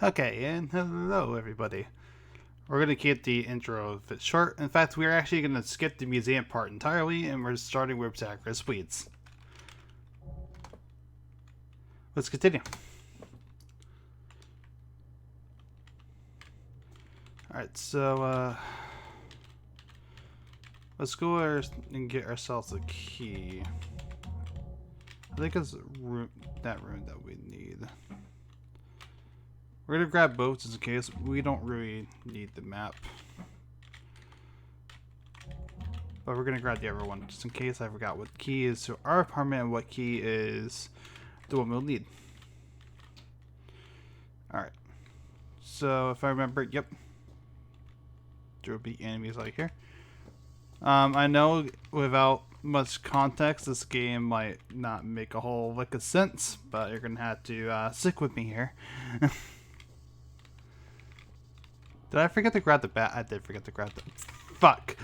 Okay, and hello everybody. We're going to keep the intro a bit short. In fact, we're actually going to skip the museum part entirely, and we're starting with Protagoras Bleeds. Let's continue. Alright, so, let's go and get ourselves a key. I think it's that room that we need. We're going to grab both just in case. We don't really need the map. But we're going to grab the other one just in case I forgot what key is to our apartment and what key is the one we'll need. Alright. So if I remember, yep. There will be enemies like here. I know without much context, this game might not make a whole lick of sense, but you're going to have to stick with me here. Did I forget to grab the bat? I did forget to grab the... Fuck!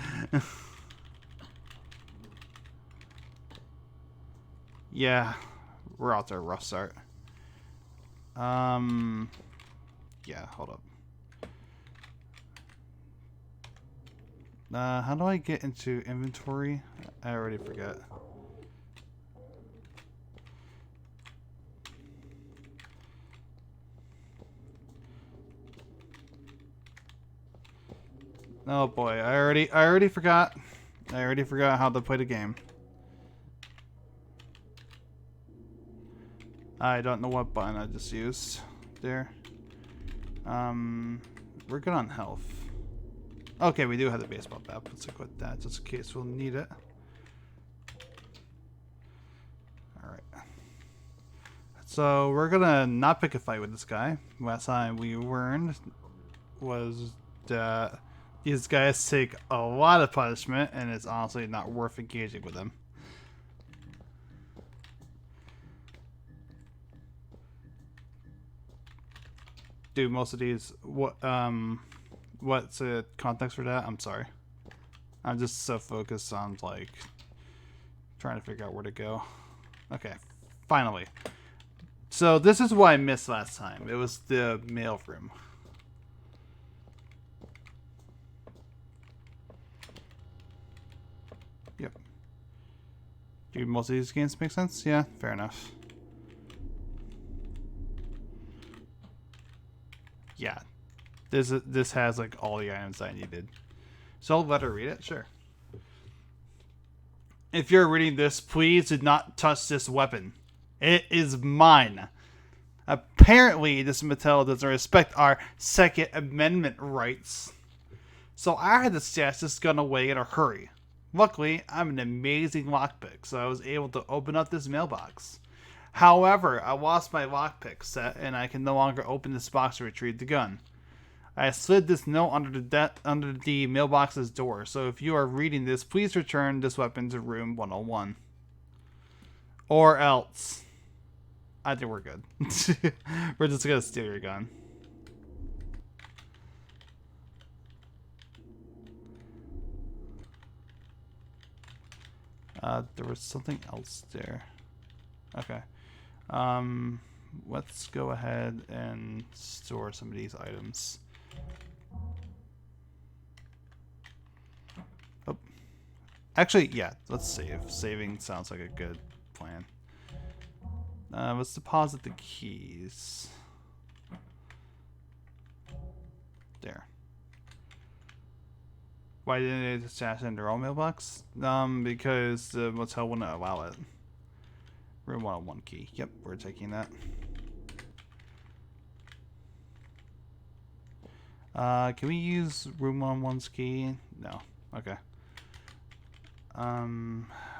Yeah, we're out to a rough start. Yeah, hold up. How do I get into inventory? I already forget. Oh boy, I already forgot. I already forgot how to play the game. I don't know what button I just used there. We're good on health. Okay, we do have the baseball bat. Let's equip that just in case we'll need it. Alright. So we're gonna not pick a fight with this guy. Last time we learned was that these guys take a lot of punishment and it's honestly not worth engaging with them. Dude, most of these what's the context for that? I'm sorry. I'm just so focused on like trying to figure out where to go. Okay, finally. So this is what I missed last time. It was the mail room. Yep. Do most of these games make sense? Yeah, fair enough. Yeah. This has like all the items I needed. So I'll let her read it? Sure. If you're reading this, please do not touch this weapon. It is mine. Apparently, this Mattel doesn't respect our Second Amendment rights. So I had to stash this gun away in a hurry. Luckily, I'm an amazing lockpick, so I was able to open up this mailbox. However, I lost my lockpick set, and I can no longer open this box to retrieve the gun. I slid this note under the mailbox's door, so if you are reading this, please return this weapon to room 101. Or else. I think we're good. We're just gonna steal your gun. There was something else there. Okay. Let's go ahead and store some of these items. Oh. Actually, yeah, let's save. Saving sounds like a good plan. Let's deposit the keys. There. Why didn't they stash in their own mailbox? Because the motel wouldn't allow it. Room 101 key. Yep, we're taking that. Can we use room 101's key? No. Okay.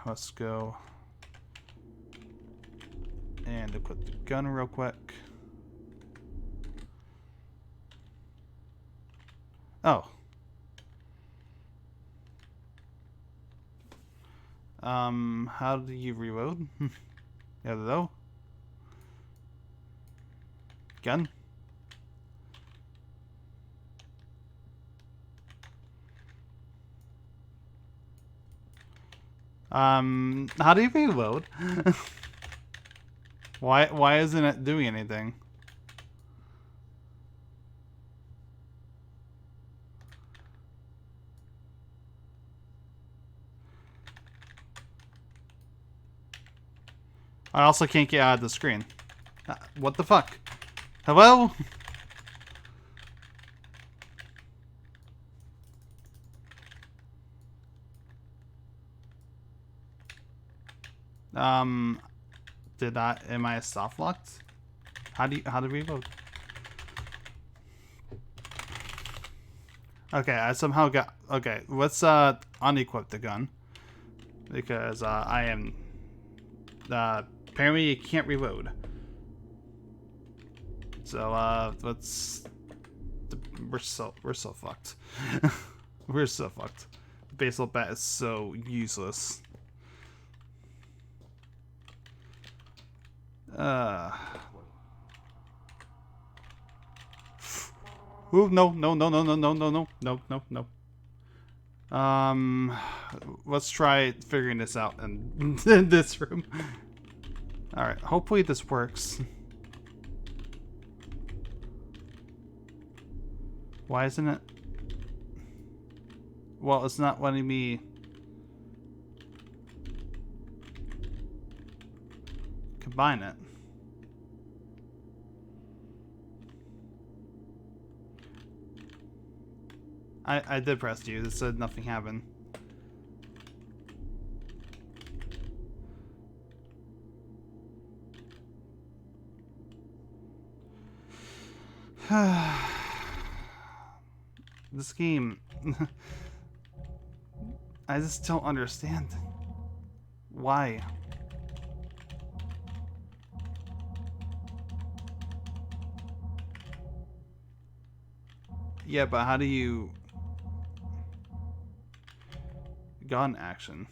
Let's go and equip the gun real quick. Oh. How do you reload? Hello? Gun? How do you reload? Why isn't it doing anything? I also can't get out of the screen. What the fuck? Hello? Am I soft locked? How do we vote? Okay, I somehow got, okay, let's unequip the gun. Because I am, apparently you can't reload. So let's, we're so fucked. We're so fucked. The baseball bat is so useless. Ooh, no. Let's try figuring this out in this room. Alright, hopefully this works. Why isn't it? Well, it's not letting me... combine it. I did press U. It said nothing happened. This game... I just don't understand. Why? Yeah, but how do you... gun action?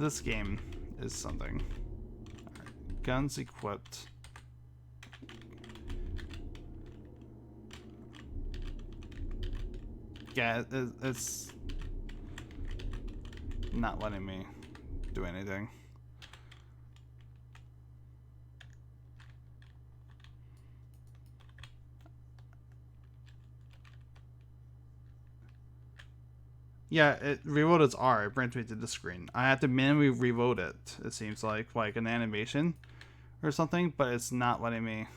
This game is something. Right. Guns equipped. Yeah, it's not letting me do anything. Yeah, reload is R. It brings me to the screen. I have to manually reload it. It seems like an animation or something, but it's not letting me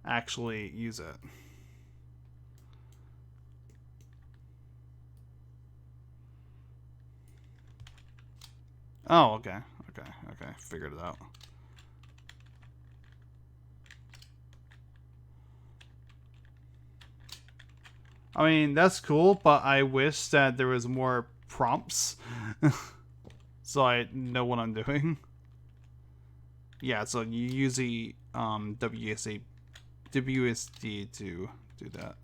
actually use it. Oh, okay. Figured it out. I mean, that's cool, but I wish that there was more prompts so I know what I'm doing. Yeah, so you use the WSD to do that.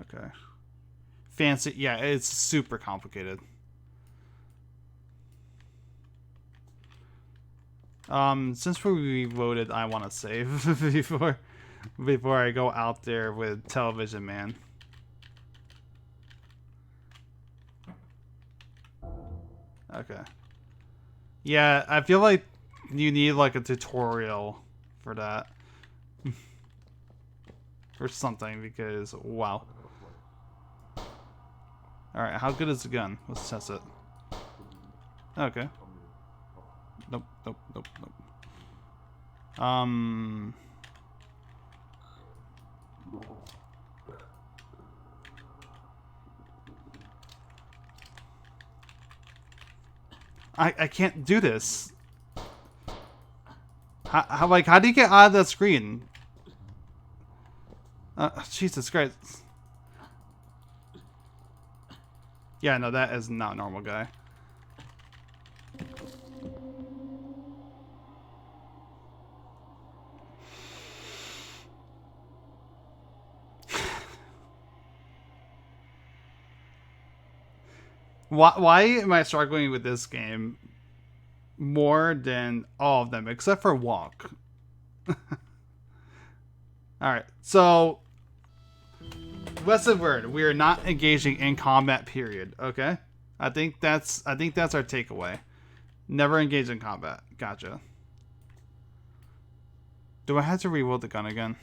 Okay. Fancy, yeah, it's super complicated. Since we reloaded, I want to save before I go out there with Television Man. Okay. Yeah, I feel like you need like a tutorial for that. Or something, because wow. Alright, how good is the gun? Let's test it. Okay. Nope. I can't do this. How do you get out of that screen? Jesus Christ. Yeah, no, that is not a normal guy. Why am I struggling with this game more than all of them, except for walk? Alright, so lesson learned. We are not engaging in combat, period. Okay? I think that's our takeaway. Never engage in combat. Gotcha. Do I have to reload the gun again?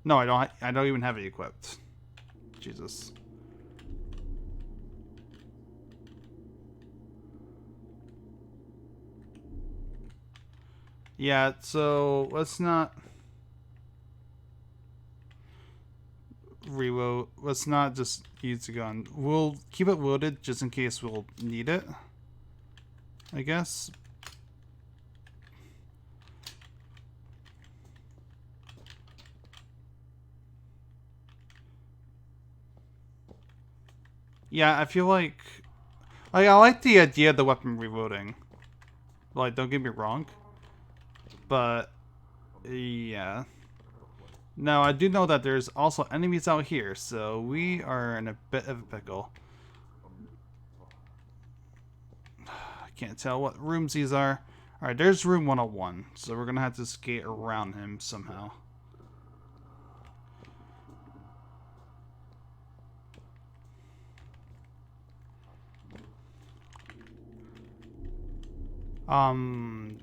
No, I don't even have it equipped. Jesus. Yeah, so let's not reload. Let's not just use the gun. We'll keep it loaded just in case we'll need it, I guess. Yeah, I feel like I like the idea of the weapon reloading. Like, don't get me wrong, but yeah. Now, I do know that there's also enemies out here, so we are in a bit of a pickle. I can't tell what rooms these are. Alright, there's room 101, so we're gonna have to skate around him somehow.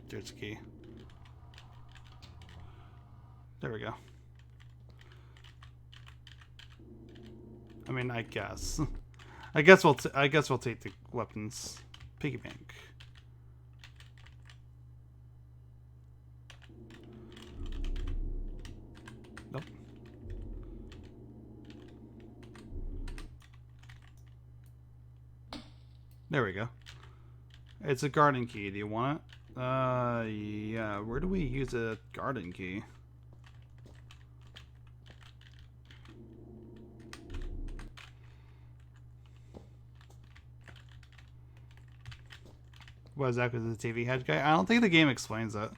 There's a key. There we go. I mean, I guess. I guess we'll take the weapons. Piggy bank. Nope. There we go. It's a garden key. Do you want it? Yeah. Where do we use a garden key? What is that because the TV head guy? I don't think the game explains that.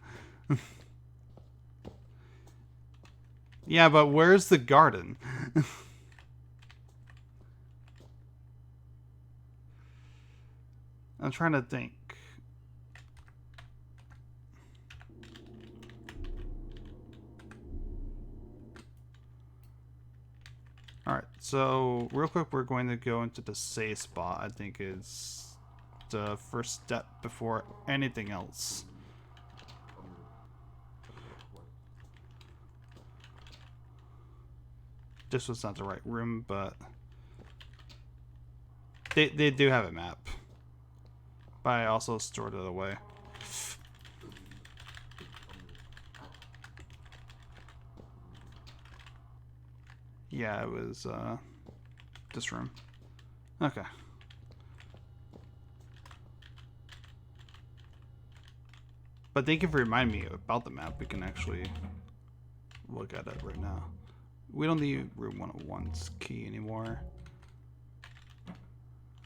Yeah, but where's the garden? I'm trying to think. Alright, so real quick we're going to go into the save spot. I think is the first step before anything else. This was not the right room, but they do have a map. But I also stored it away. Yeah, it was this room. Okay. But thank you for reminding me about the map. We can actually look at it right now. We don't need room 101's key anymore.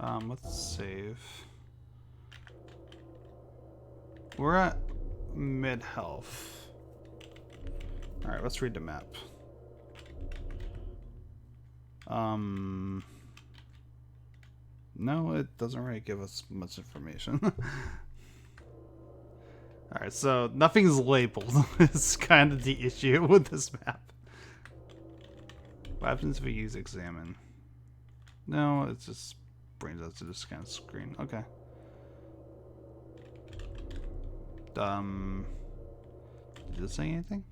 Let's save. We're at mid health. Alright, let's read the map. No, it doesn't really give us much information. Alright, so nothing's labeled. It's kind of the issue with this map. What happens if we use examine? No, it just brings us to this kind of screen. Okay. Did it say anything?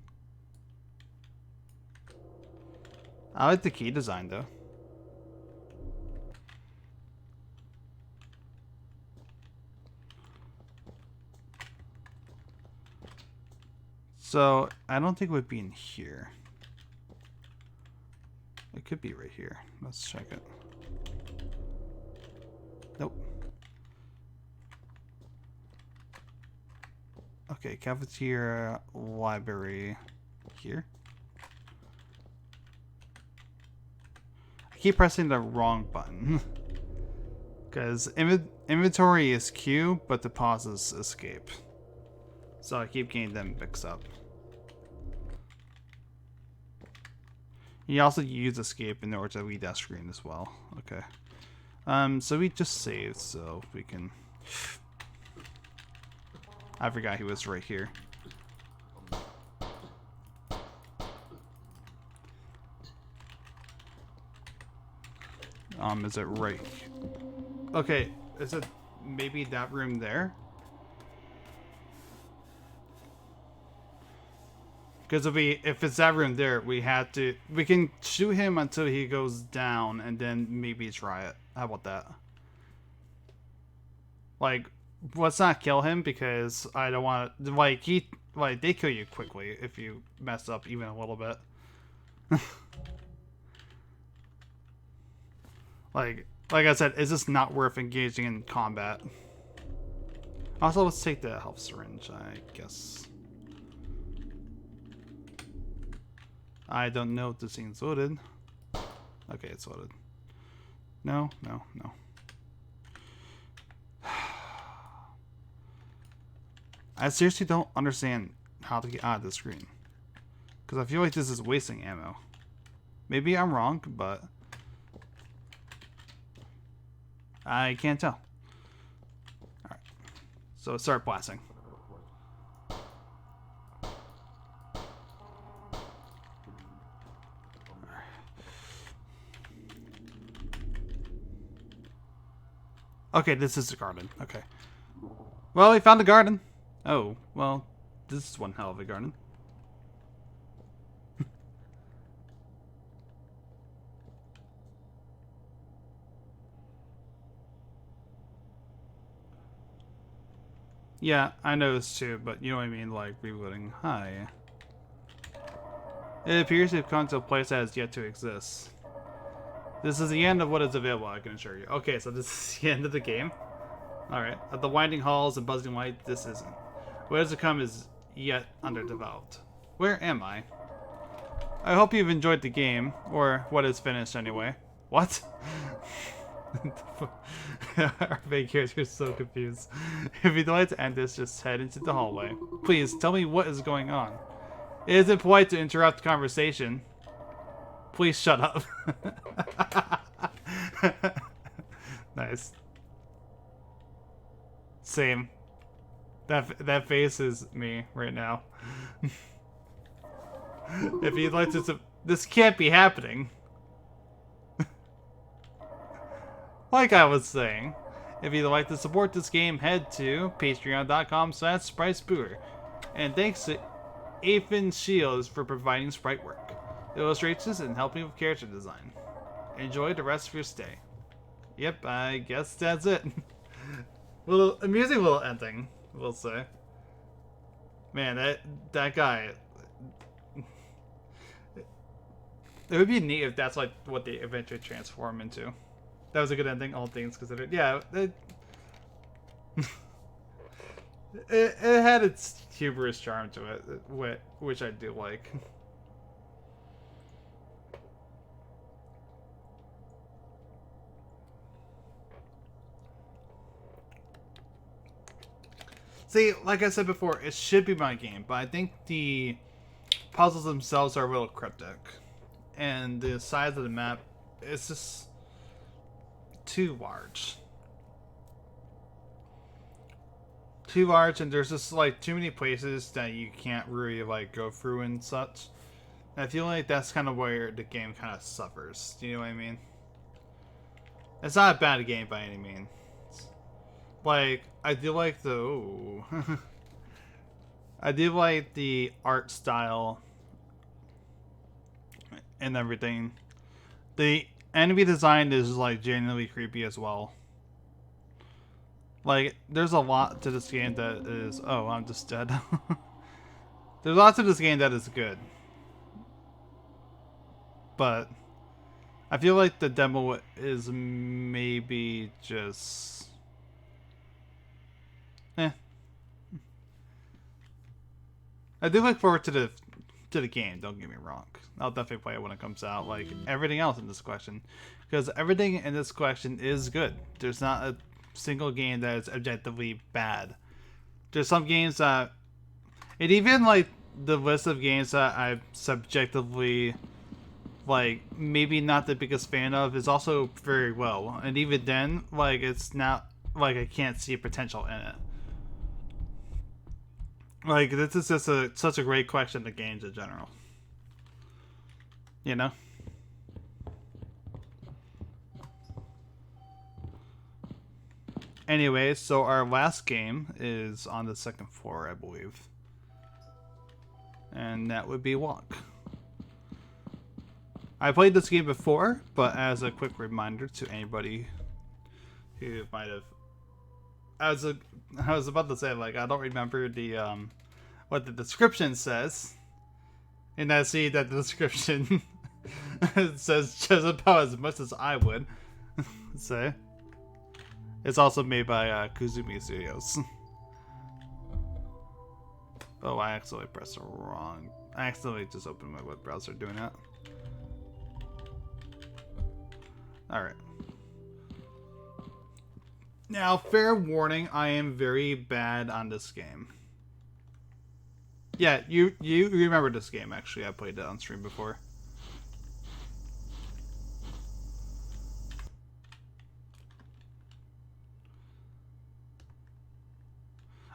I like the key design though. So I don't think it would be in here. It could be right here. Let's check it. Nope. Okay, cafeteria, library, here. I keep pressing the wrong button. Because inventory is Q, but the pause is escape. So I keep getting them mixed up. You also use escape in order to read that screen as well. Okay. So we just saved, so we can... I forgot he was right here. Is it right? Okay, is it maybe that room there? Because if it's that room there, we can shoot him until he goes down, and then maybe try it. How about that? Like, let's not kill him because I don't want to. Like they kill you quickly if you mess up even a little bit. like I said, it's just not worth engaging in combat. Also, let's take the health syringe, I guess. I don't know if the scene's loaded. Okay, it's loaded. No. I seriously don't understand how to get out of the screen. Because I feel like this is wasting ammo. Maybe I'm wrong, but I can't tell. Alright. So start blasting. Okay, this is the garden. Okay. Well, we found the garden. Oh, well, this is one hell of a garden. Yeah, I noticed too, but you know what I mean, like rebooting. Hi. It appears you've come to a place that has yet to exist. This is the end of what is available, I can assure you. Okay, so this is the end of the game. Alright, at the winding halls and buzzing light, this isn't. What is to come is yet underdeveloped. Where am I? I hope you've enjoyed the game, or what is finished anyway. What? Our main character is so confused. If you'd like to end this, just head into the hallway. Please, tell me what is going on. It isn't polite to interrupt the conversation. Please shut up. Nice. Same. That face is me right now. If you'd like to... This can't be happening. Like I was saying, if you'd like to support this game, head to patreon.com/SpriteSpooter. And thanks to Ethan Shields for providing sprite work, illustrations, and helping with character design. Enjoy the rest of your stay. Yep, I guess that's it. Well, amusing little ending, we'll say. Man, that guy... It would be neat if that's like what they eventually transform into. That was a good ending, all things considered. Yeah, it had its humorous charm to it, which I do like. See, like I said before, it should be my game, but I think the puzzles themselves are a little cryptic. And the size of the map is just too large. Too large, and there's just like too many places that you can't really like go through and such. And I feel like that's kind of where the game kind of suffers. Do you know what I mean? It's not a bad game by any means. Like, I do like the... Ooh. I do like the art style and everything. The enemy design is like genuinely creepy as well. Like, there's a lot to this game that is... Oh, I'm just dead. There's lots of this game that is good. But I feel like the demo is maybe just... I do look forward to the game, don't get me wrong. I'll definitely play it when it comes out, like everything else in this collection. Because everything in this collection is good. There's not a single game that is objectively bad. There's some games that... And even, like, the list of games that I'm subjectively, like, maybe not the biggest fan of is also very well. And even then, like, it's not... Like, I can't see potential in it. Like, this is just such a great collection of games in general. You know? Anyways, so our last game is on the second floor, I believe. And that would be walk. I played this game before, but as a quick reminder to anybody who might have, I was about to say, like, I don't remember the what the description says, and I see that the description says just about as much as I would say. It's also made by Kuzumi Studios. Oh, I accidentally pressed the wrong. I accidentally just opened my web browser doing that. Alright. Now, fair warning, I am very bad on this game. Yeah, you remember this game, actually. I played it on stream before.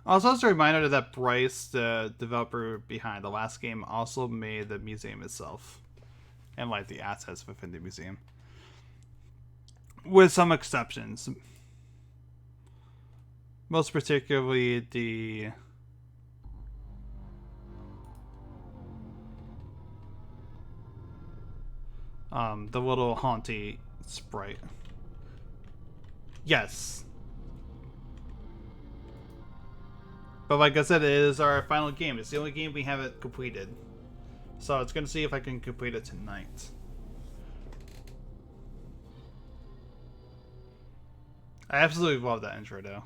Also, as a reminder that Bryce, the developer behind the last game, also made the museum itself. And, like, the assets within the museum. With some exceptions. Most particularly the little haunty sprite. Yes. But like I said, it is our final game. It's the only game we haven't completed. So it's gonna see if I can complete it tonight. I absolutely love that intro though.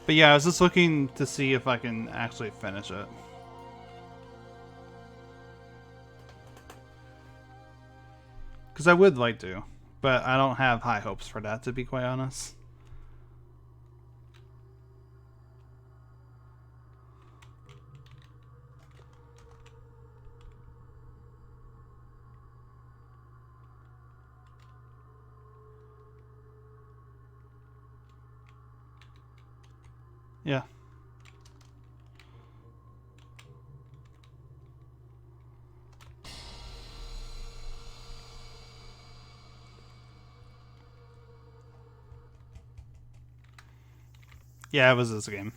But yeah, I was just looking to see if I can actually finish it. Because I would like to, but I don't have high hopes for that, to be quite honest. Yeah. Yeah, it was this game.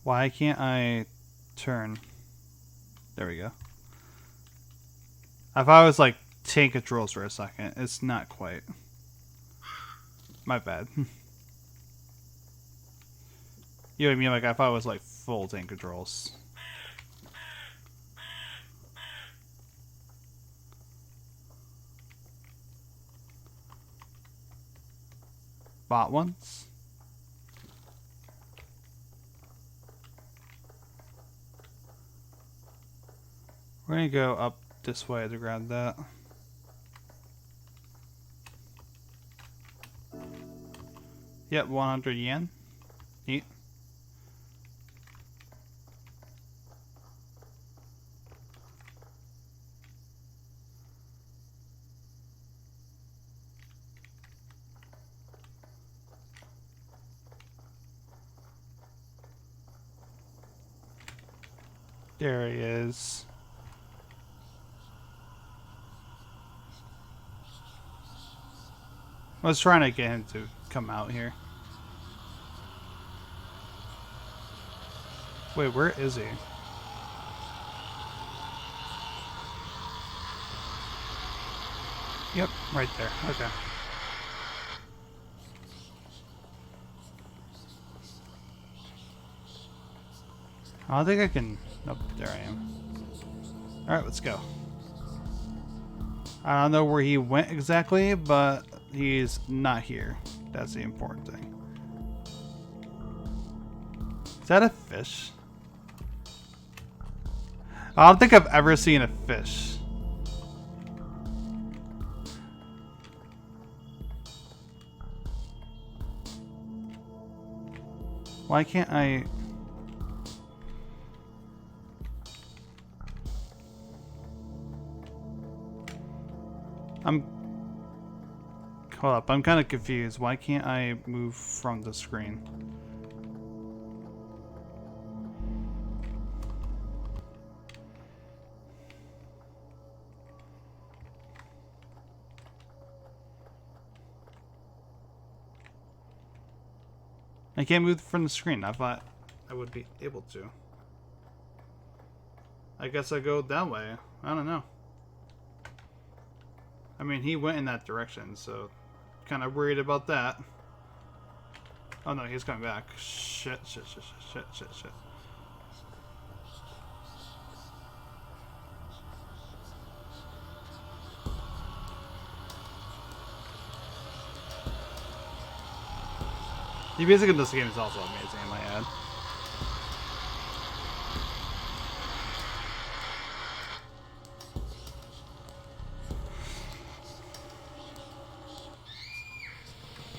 Why can't I turn? There we go. I thought it was like tank controls for a second. It's not quite. My bad. You know what I mean? Like, I thought it was like full tank controls. Bought ones? We're gonna go up this way to grab that. Yep, 100 yen. Neat. There he is. I was trying to get him to come out here. Wait, where is he? Yep, right there. Okay. I don't think I can... Nope, there I am. Alright, let's go. I don't know where he went exactly, but he's not here. That's the important thing. Is that a fish? I don't think I've ever seen a fish. Why can't I... Hold up, I'm kind of confused. Why can't I move from the screen? I can't move from the screen. I thought I would be able to. I guess I go that way. I don't know. I mean, he went in that direction, so kind of worried about that. Oh no, he's coming back. Shit. The music in this game is also amazing, I might add.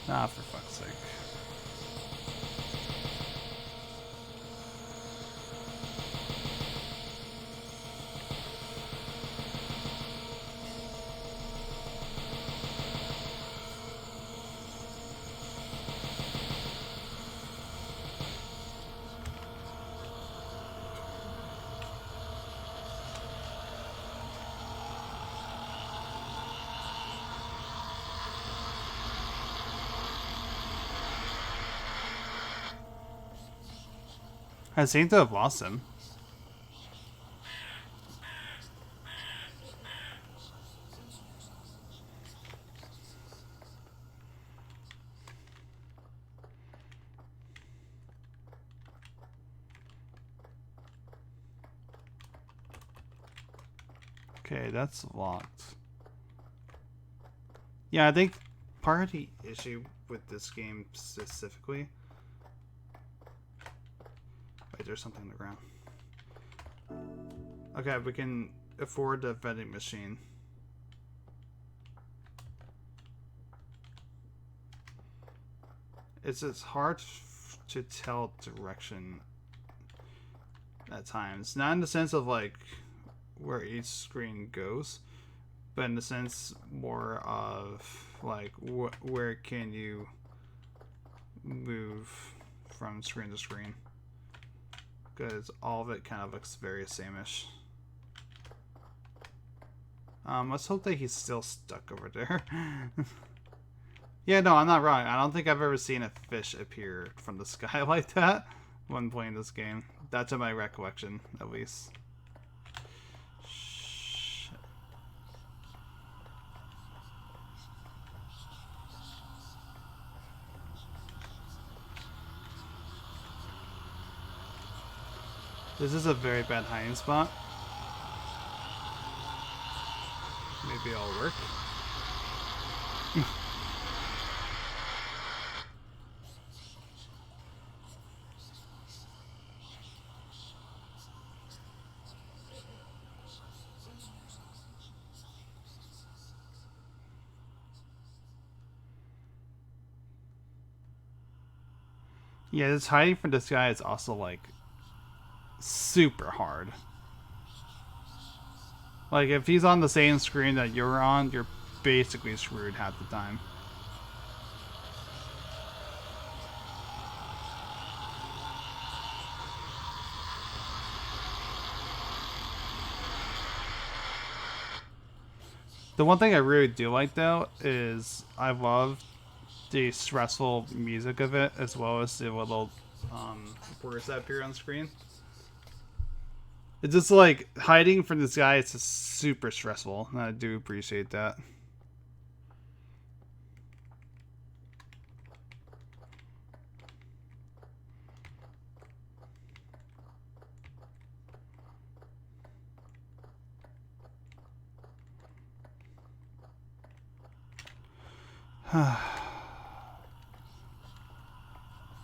Ah, for fuck's sake. I seem to have lost him. Okay, that's locked. Yeah, I think part of the issue with this game specifically... Wait, there's something on the ground. Okay, we can afford the vending machine. It's just hard to tell direction at times. Not in the sense of like where each screen goes, but in the sense more of like where can you move from screen to screen. Because all of it kind of looks very same-ish. Let's hope that he's still stuck over there. Yeah, no, I'm not wrong. I don't think I've ever seen a fish appear from the sky like that when playing this game. That's in my recollection, at least. Shit. This is a very bad hiding spot. Maybe it'll work. Yeah, this hiding from this guy is also like super hard. Like if he's on the same screen that you're on, you're basically screwed half the time. The one thing I really do like though is I love the stressful music of it, as well as the little words that appear on screen. It's just like hiding from this guy. It's just super stressful, and I do appreciate that.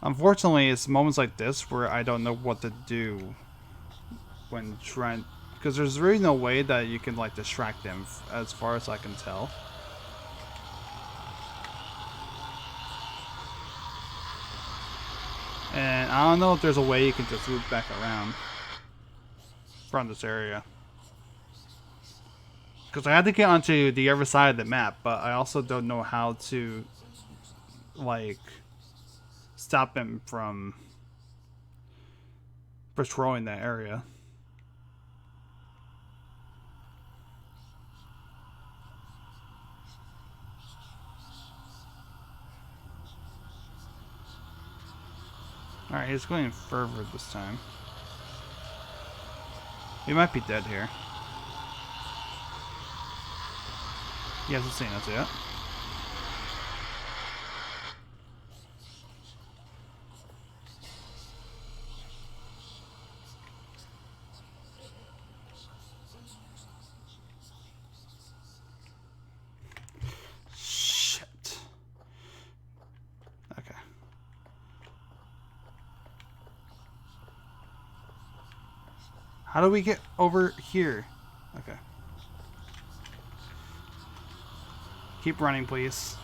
Unfortunately, it's moments like this where I don't know what to do when trying, because there's really no way that you can like distract them, as far as I can tell. And I don't know if there's a way you can just loop back around from this area. Because I had to get onto the other side of the map, but I also don't know how to like stop him from patrolling that area. Alright, he's going further this time. We might be dead here. He hasn't seen us yet. Shit. Okay. How do we get over here? Okay. Keep running, please.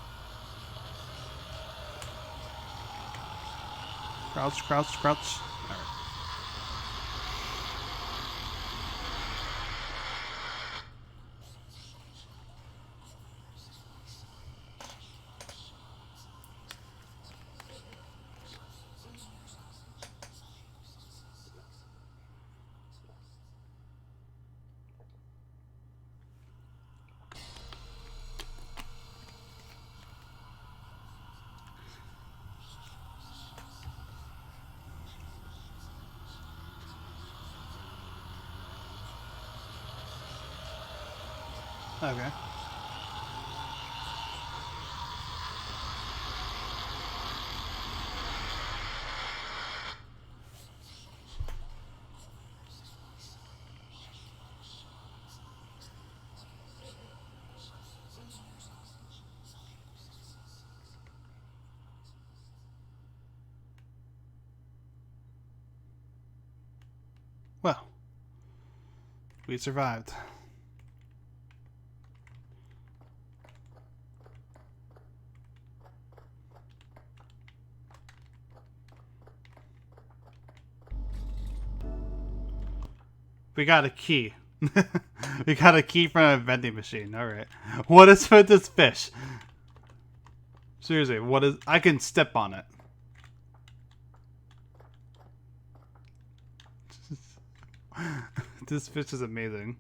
Crouch, crouch, crouch. Alright. Okay. Well, we survived. We got a key. We got a key from a vending machine. Alright. What is with this fish? Seriously, what is... I can step on it. This fish is amazing.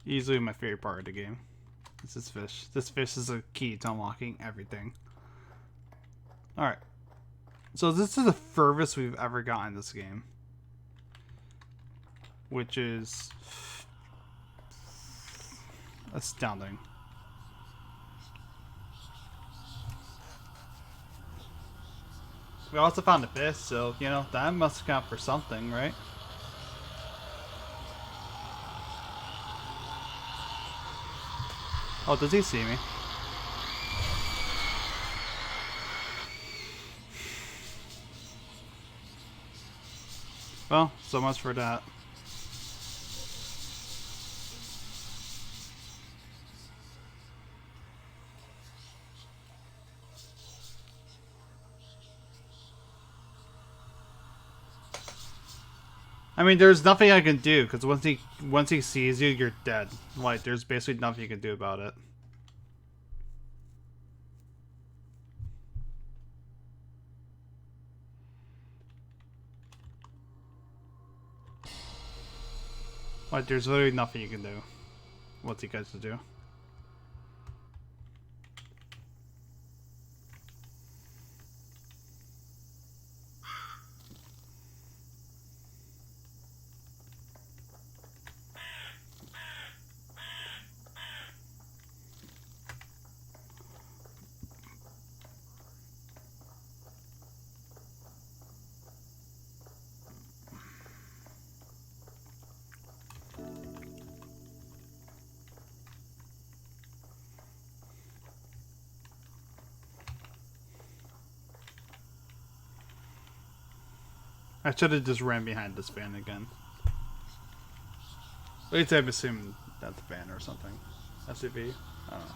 Easily my favorite part of the game. It's this fish. This fish is a key to unlocking everything. Alright. So this is the furthest we've ever gotten this game. Which is astounding. We also found a fish, so, you know, that must count for something, right? Oh, does he see me? Well, so much for that. I mean, there's nothing I can do because once he sees you, you're dead. Like, there's basically nothing you can do about it. Like, there's literally nothing you can do once he gets to do. I should have just ran behind this van again. At least I'm assuming that's a van or something. SUV? I don't know.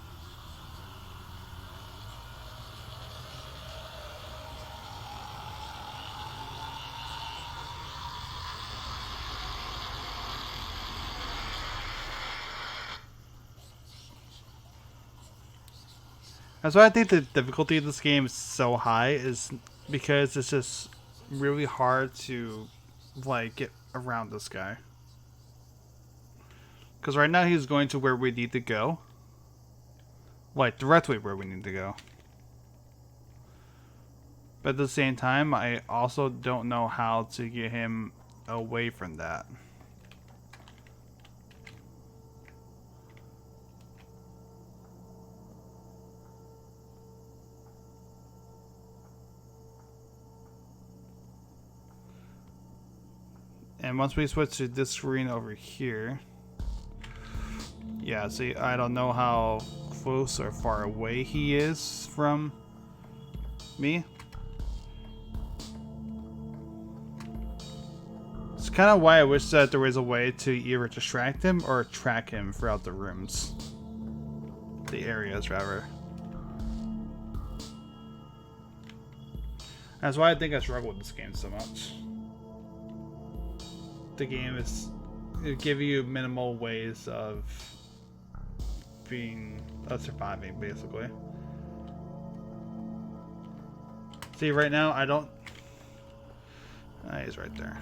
That's why I think the difficulty of this game is so high, is because it's just really hard to, like, get around this guy. Because right now he's going to where we need to go. Like, directly where we need to go. But at the same time, I also don't know how to get him away from that. And once we switch to this screen over here, yeah, see, I don't know how close or far away he is from me. It's kind of why I wish that there was a way to either distract him or track him throughout the rooms. The areas, rather. That's why I think I struggle with this game so much. The game is... it'll give you minimal ways of surviving, basically. See, right now, I don't... ah, he's right there.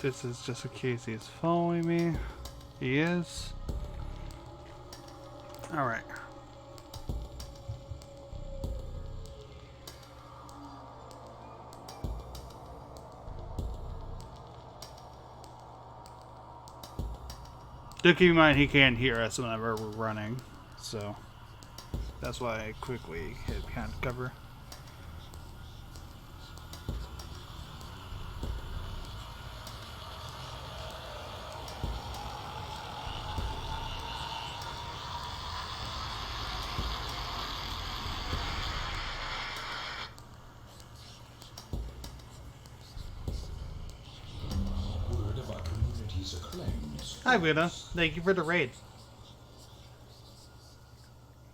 This is just in case he's following me. He is. Alright. Do keep in mind he can't hear us whenever we're running, so that's why I quickly hit behind cover. Hi, Buddha. Thank you for the raid.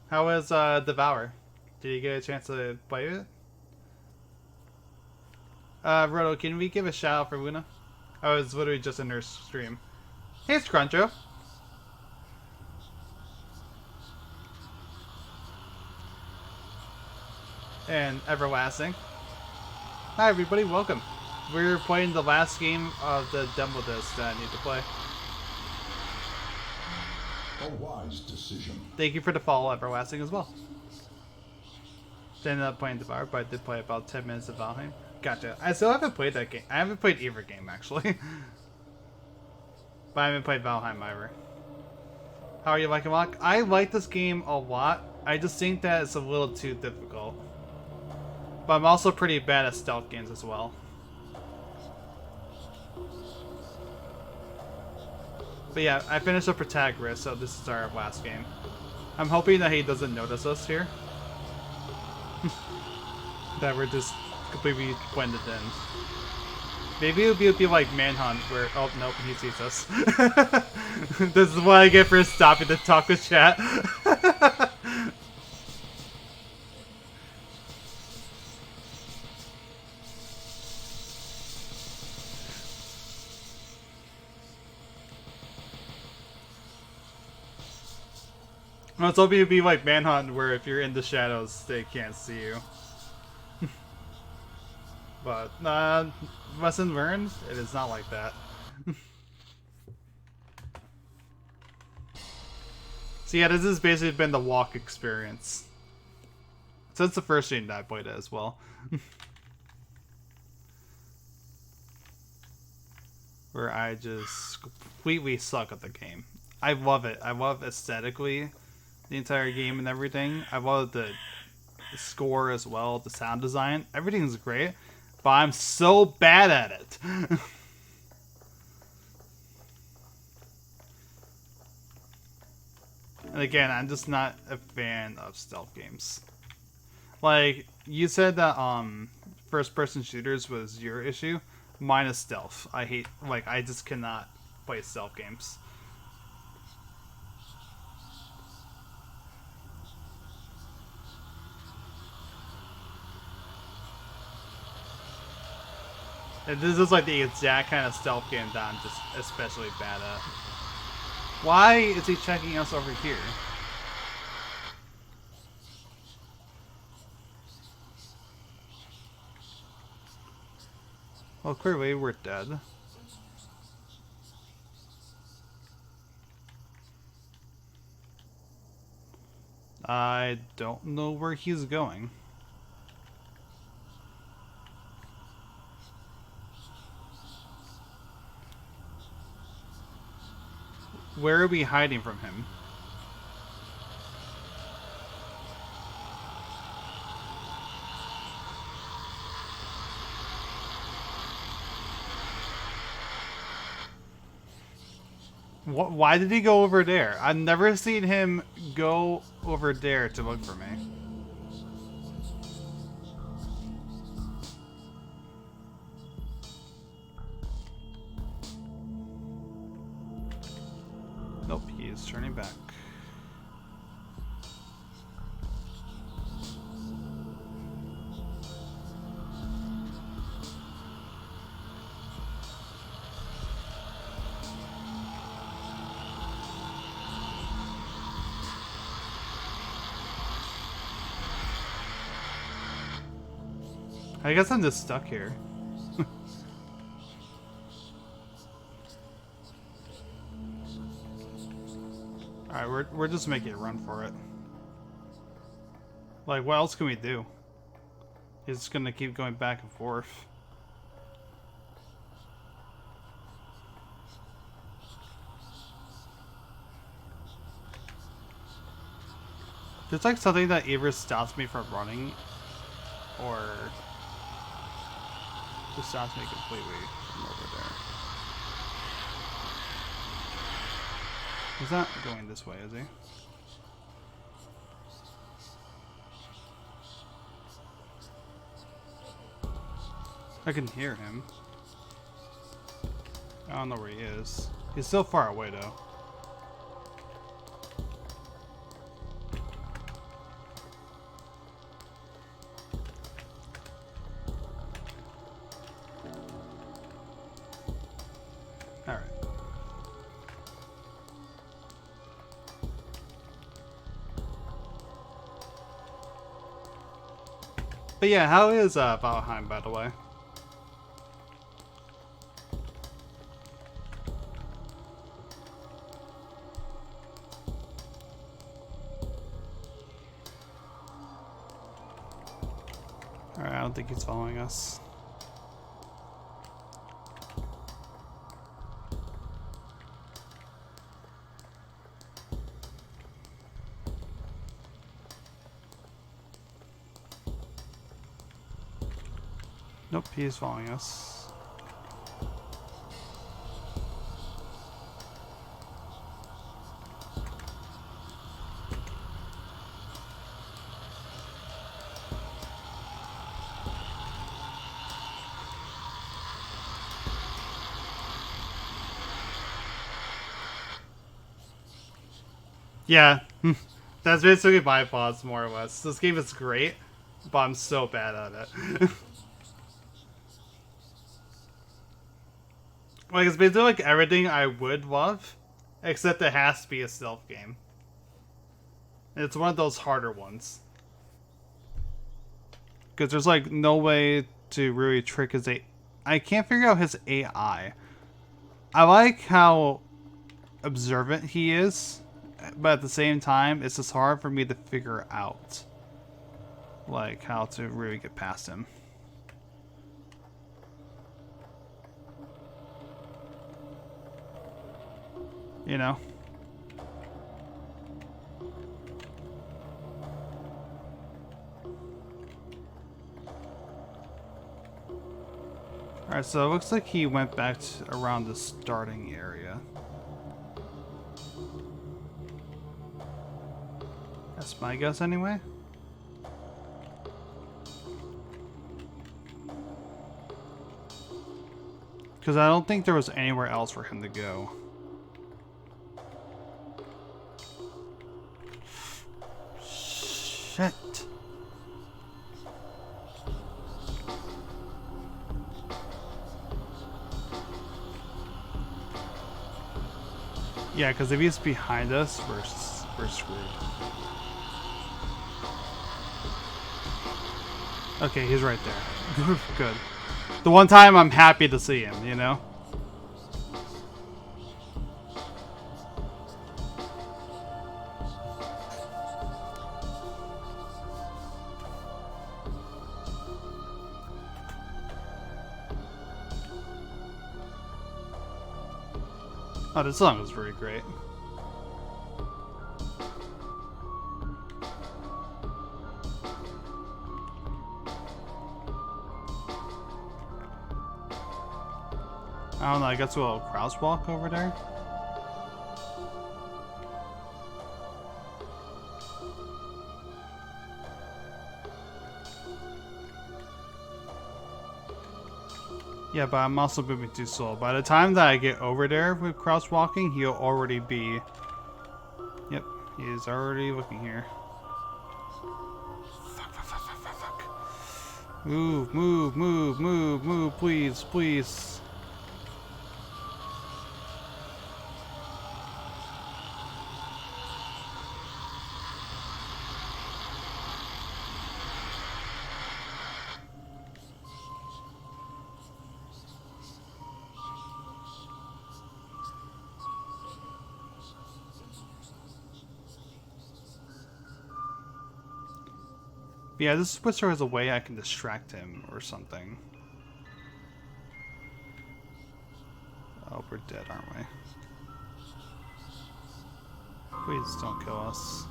How was Devour? Did you get a chance to play it? Roto, can we give a shout out for Luna? I was literally just in her stream. Hey, it's Cruncho. And Everlasting. Hi, everybody. Welcome. We're playing the last game of the demo disc that I need to play. A wise decision. Thank you for the follow, Everlasting, as well. Ended up playing Devour, but I did play about 10 minutes of Valheim. Gotcha. I still haven't played that game. I haven't played either game, actually. But I haven't played Valheim either. How are you liking Lock? I like this game a lot. I just think that it's a little too difficult. But I'm also pretty bad at stealth games as well. But yeah, I finished up Protagoras, so this is our last game. I'm hoping that he doesn't notice us here. That we're just completely blended in. Maybe it would be like Manhunt, where... oh, nope, he sees us. This is what I get for stopping to talk with chat. I was hoping it'd be like Manhunt, where if you're in the shadows, they can't see you. But, lesson learned, it is not like that. So yeah, this has basically been the walk experience. Since the first game that I played it as well. where I just completely suck at the game. I love it. I love aesthetically the entire game and everything. I love the score as well, the sound design. Everything's great, but I'm so bad at it. And again, I'm just not a fan of stealth games. Like, you said that first-person shooters was your issue. Mine is stealth. I hate, like, I just cannot play stealth games. And this is like the exact kind of stealth game that I'm just especially bad at. Why is he checking us over here? Well, clearly we're dead. I don't know where he's going. Where are we hiding from him? Why did he go over there? I've never seen him go over there to look for me. Nope, he is turning back. I guess I'm just stuck here. Alright, we're just making a run for it. Like, what else can we do? He's just gonna keep going back and forth. There's like something that either stops me from running or just stops me completely from over there. He's not going this way, is he? I can hear him. I don't know where he is. He's still far away though. Alright. But yeah, how is Valheim, by the way? Alright, I don't think he's following us. Nope, he is following us. Yeah, that's basically my thoughts, more or less. This game is great, but I'm so bad at it. Like, it's basically like everything I would love, except it has to be a stealth game. It's one of those harder ones. Because there's like no way to really trick his AI. I can't figure out his AI. I like how observant he is, but at the same time, it's just hard for me to figure out like how to really get past him. You know? Alright, so it looks like he went back around the starting area. That's my guess anyway. Because I don't think there was anywhere else for him to go. Shit. Yeah, because if he's behind us, we're screwed. Okay, he's right there. Good. The one time I'm happy to see him, you know? Oh, this song was very great. I don't know, I guess we'll crosswalk over there. Yeah, but I'm also moving too slow. By the time that I get over there with crosswalking, he'll already be... Yep, he is already looking here. Fuck. Move, move, move, move, move, please, please. Yeah, this Whisper has a way I can distract him or something. Oh, we're dead, aren't we? Please don't kill us.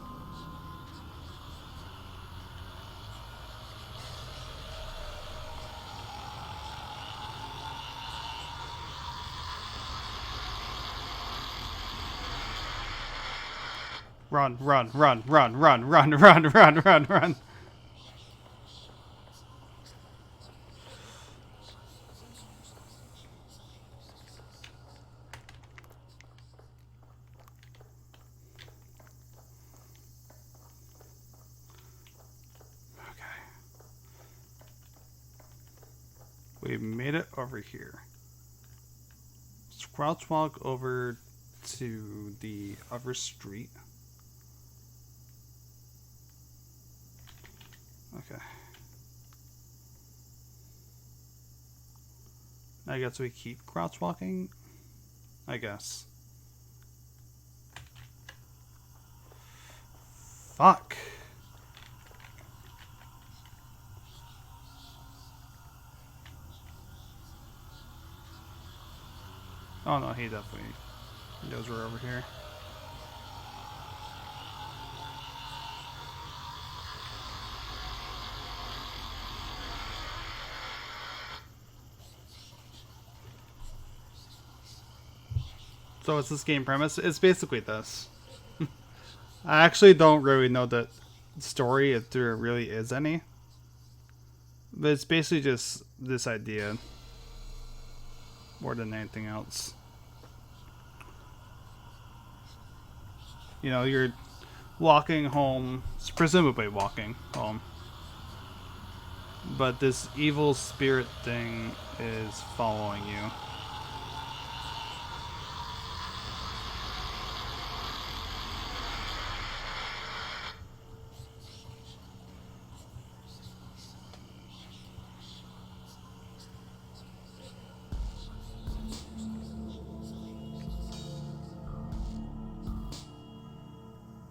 Run, run, run, run, run, run, run, run, run, run. We made it over here. Let's crouch walk over to the other street. Okay. I guess we keep crouch walking. I guess. Fuck. Oh no, he definitely knows we're over here. So what's this game premise? It's basically this. I actually don't really know the story, if there really is any. But it's basically just this idea. More than anything else. You know, you're walking home, presumably walking home. But this evil spirit thing is following you.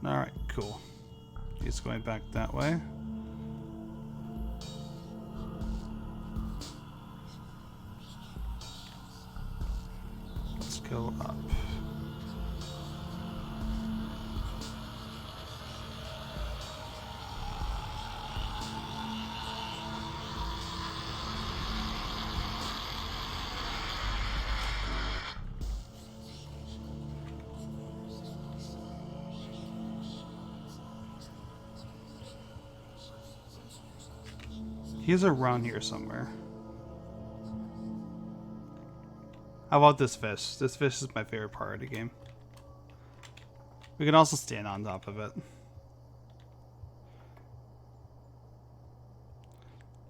Alright, cool. He's going back that way. Let's go up. He's around here somewhere. How about this fish? This fish is my favorite part of the game. We can also stand on top of it.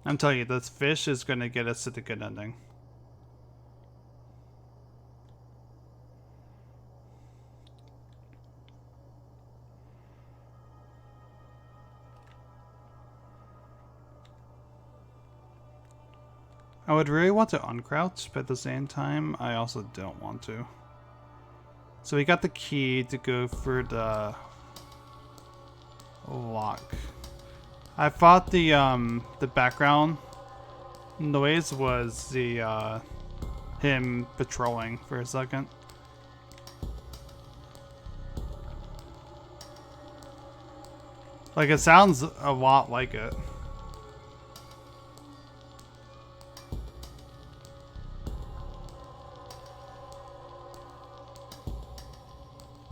I'm telling you, this fish is going to get us to the good ending. I would really want to uncrouch, but at the same time, I also don't want to. So we got the key to go for the lock. I thought the background noise was the him patrolling for a second. Like, it sounds a lot like it.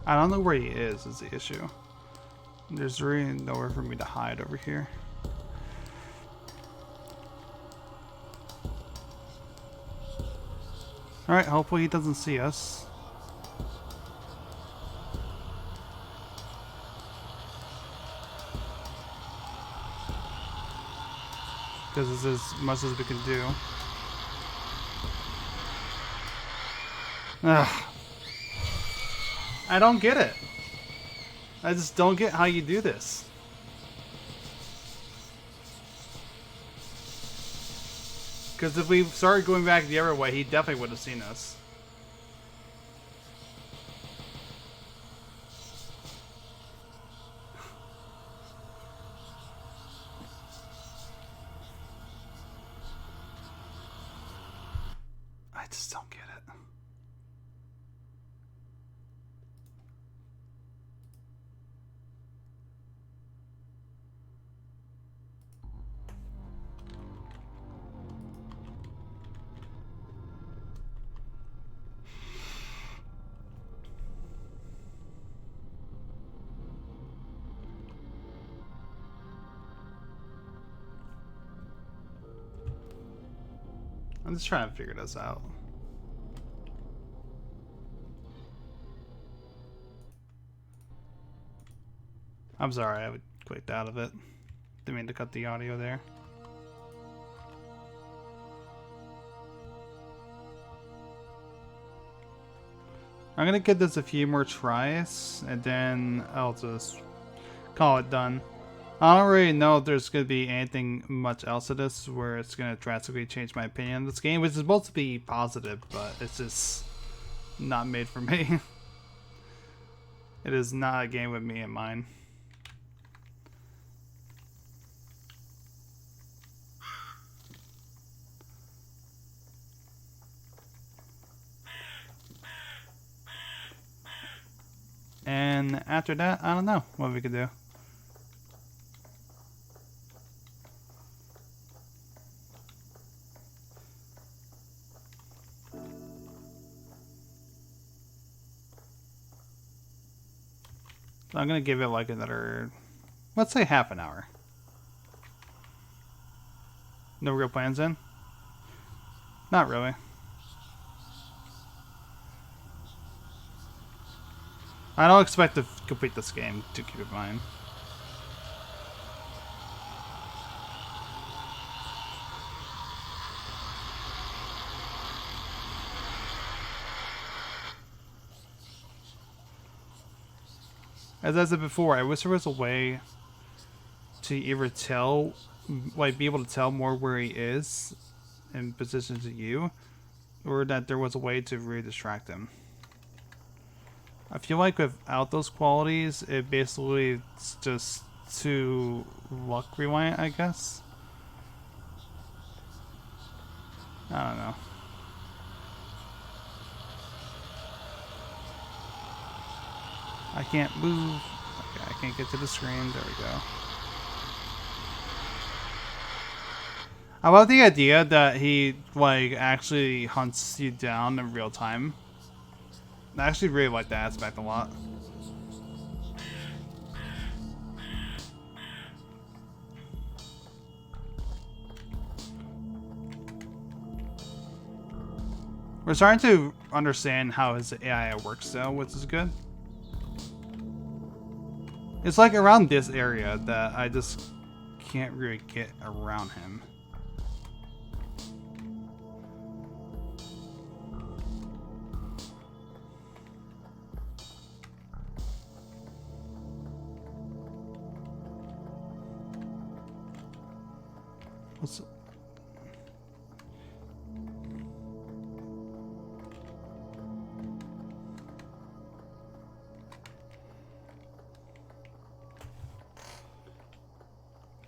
I don't know where he is the issue. There's really nowhere for me to hide over here. Alright, hopefully he doesn't see us. Because this is as much as we can do. Ugh. I don't get it. I just don't get how you do this. Because if we started going back the other way, he definitely would have seen us. I just don't get it. I'm just trying to figure this out. I'm sorry, I clicked out of it. Didn't mean to cut the audio there. I'm gonna give this a few more tries, and then I'll just call it done. I don't really know if there's gonna be anything much else to this where it's gonna drastically change my opinion on this game, which is supposed to be positive, but it's just not made for me. It is not a game with me in mind. And after that, I don't know what we could do. So I'm gonna give it like another, let's say half an hour. No real plans in? Not really. I don't expect to complete this game, to keep in mind. As I said before, I wish there was a way to either tell, like, be able to tell more where he is in position to you, or that there was a way to really distract him. I feel like without those qualities, it basically is just too luck reliant, I guess. I don't know. I can't move. Okay, I can't get to the screen. There we go. I love the idea that he, like, actually hunts you down in real time. I actually really like that aspect a lot. We're starting to understand how his AI works though, which is good. It's like around this area that I just can't really get around him. What's...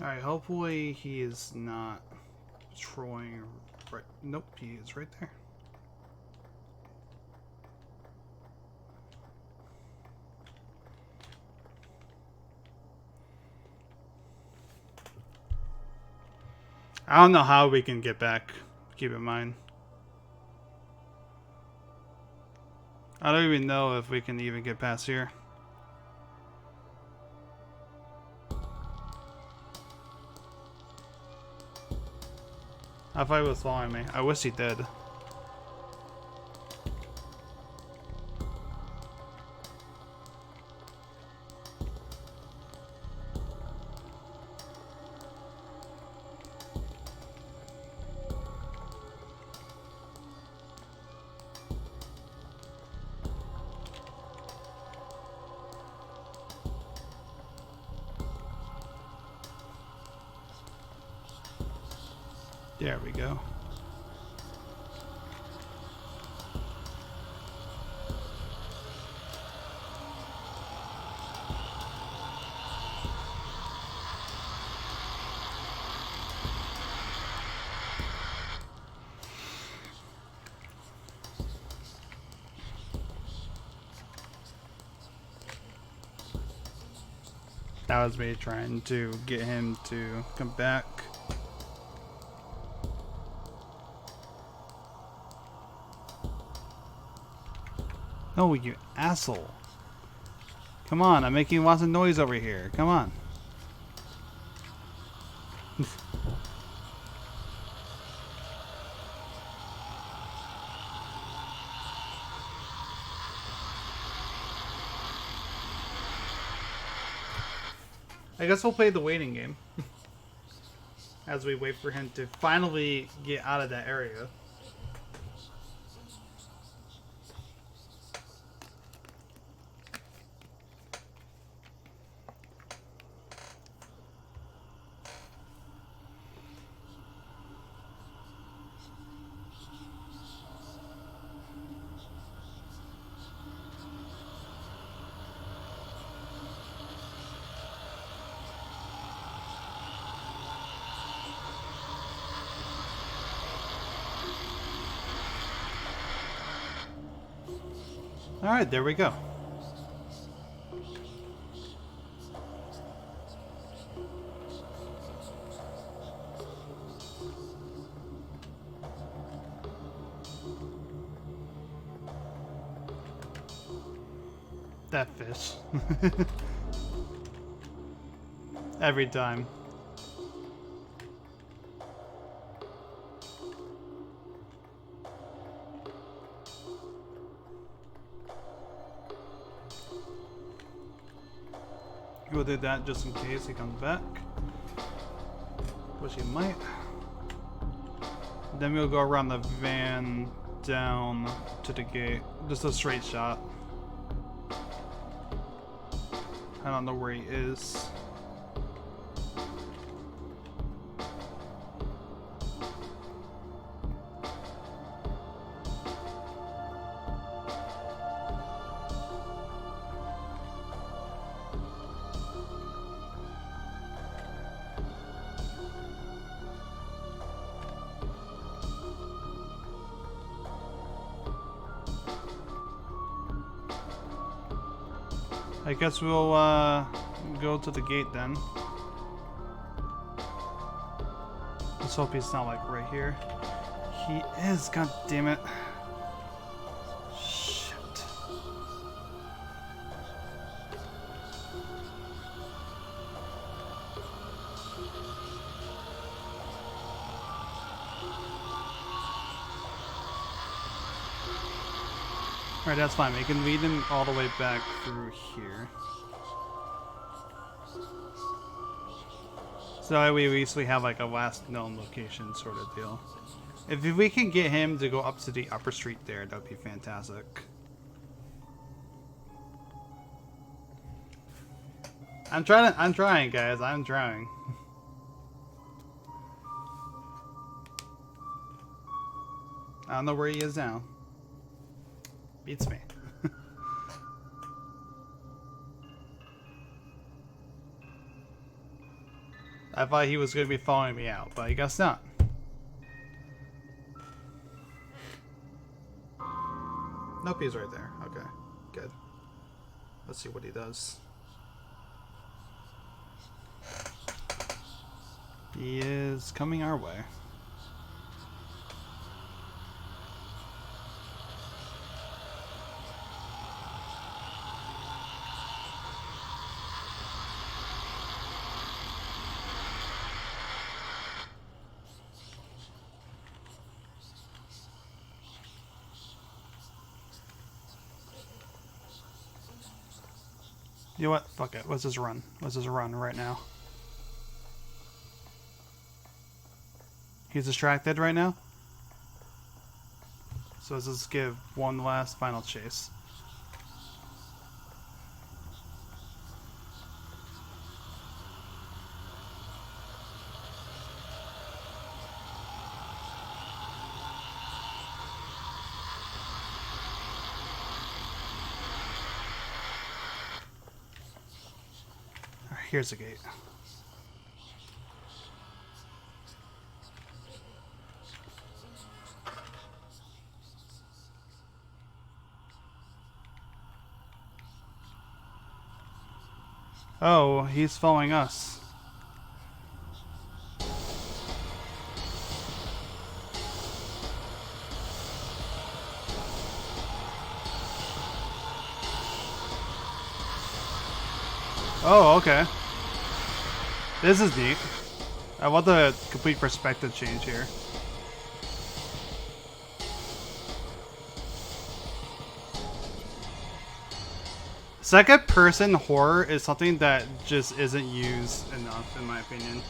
Alright, hopefully he is not patrolling right. Nope, he is right there. I don't know how we can get back. Keep in mind. I don't even know if we can even get past here. I thought he was following me. I wish he did. There we go. That was me trying to get him to come back. No, you asshole. Come on, I'm making lots of noise over here. Come on. I guess we'll play the waiting game. As we wait for him to finally get out of that area. Alright, there we go. That fish. Every time. We'll do that just in case he comes back. Which he might. Then we'll go around the van down to the gate. Just a straight shot. I don't know where he is. I guess we'll go to the gate then. Let's hope he's not like right here. He is, god damn it. Shit. Alright, that's fine. We can lead him all the way back through here. So that way we basically have like a last known location sort of deal. If we can get him to go up to the upper street there, that would be fantastic. I'm trying guys, I'm trying. I don't know where he is now. Beats me. I thought he was going to be following me out, but I guess not. Nope, he's right there. Okay, good. Let's see what he does. He is coming our way. You know what? Fuck it. Let's just run. Let's just run right now. He's distracted right now. So let's just give one last final chase. Here's the gate. Oh, he's following us. Oh, okay. This is neat. I want the complete perspective change here. Second person horror is something that just isn't used enough, in my opinion.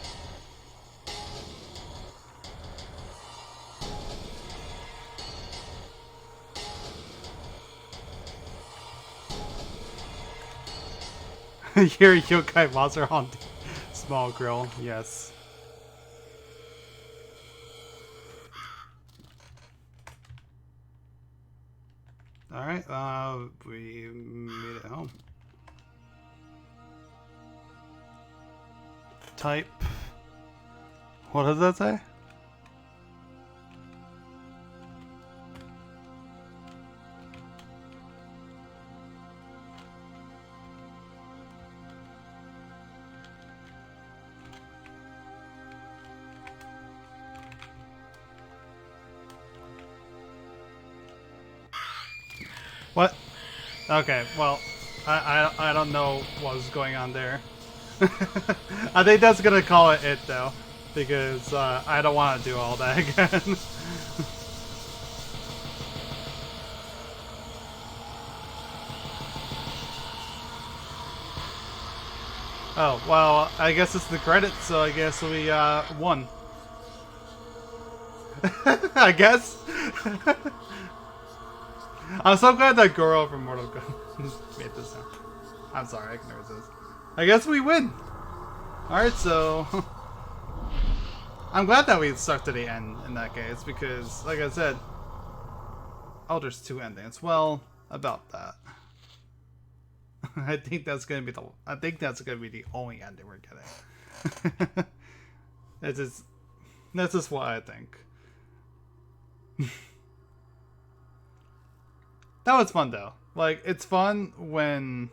Your yokai monster on small grill, yes. Alright, we made it home. Type. What does that say? What? Okay, well, I don't know what was going on there. I think that's gonna call it though, because I don't want to do all that again. Oh, well, I guess it's the credits, so I guess we won. I guess. I'm so glad that girl from Mortal Kombat made this sound. I'm sorry, I can never resist. I guess we win. Alright, so I'm glad that we stuck to the end in that case, because like I said, oh, there's two endings. Well, about that. I think that's gonna be the only ending we're getting. That's just what I think. That was fun though. Like, it's fun when,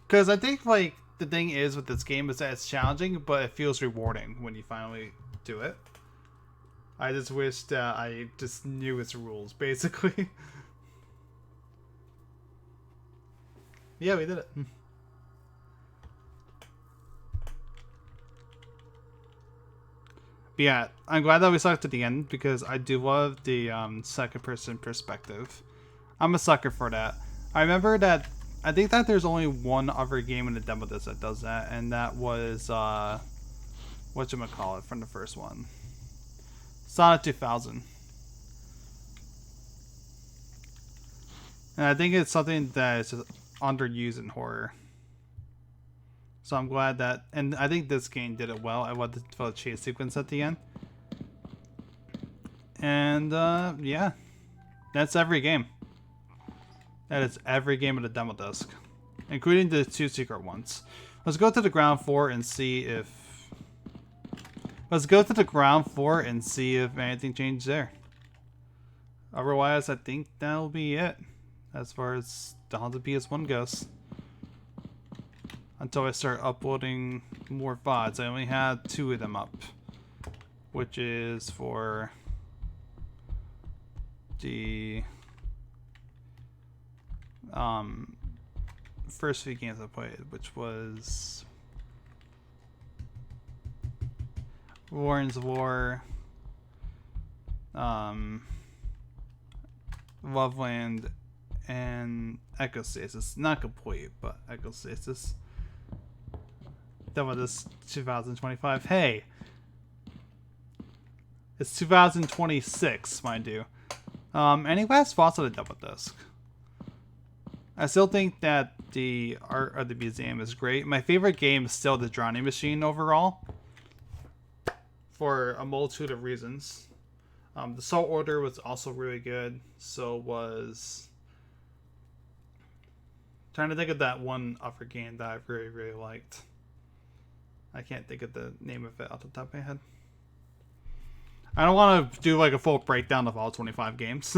because I think like the thing is with this game is that it's challenging, but it feels rewarding when you finally do it. I just wish that I just knew its rules, basically. Yeah, we did it. But yeah, I'm glad that we stuck to the end because I do love the second person perspective. I'm a sucker for that. I remember that I think that there's only one other game in the demo disc that does that, and that was whatchamacallit from the first one. Sonic 2000. And I think it's something that is just underused in horror. So I'm glad that, and I think this game did it well. I love the chase sequence at the end. And yeah, that's every game. That is every game of the demo disc, including the 2 secret ones. Let's go to the ground floor and see if. Let's go to the ground floor and see if anything changed there. Otherwise, I think that'll be it as far as the Haunted PS1 goes. Until I start uploading more VODs. I only had 2 of them up, which is for the first few games I played, which was Warren's War, Loveland, and Echostasis. Not complete, but Echostasis. Done with this 2025. Hey, it's 2026, mind you. Any last thoughts on the demo disc? I still think that the art of the museum is great. My favorite game is still the Drowning Machine overall, for a multitude of reasons. The Soul Order was also really good. So was. Trying to think of that one other game that I really, really liked. I can't think of the name of it off the top of my head. I don't want to do like a full breakdown of all 25 games.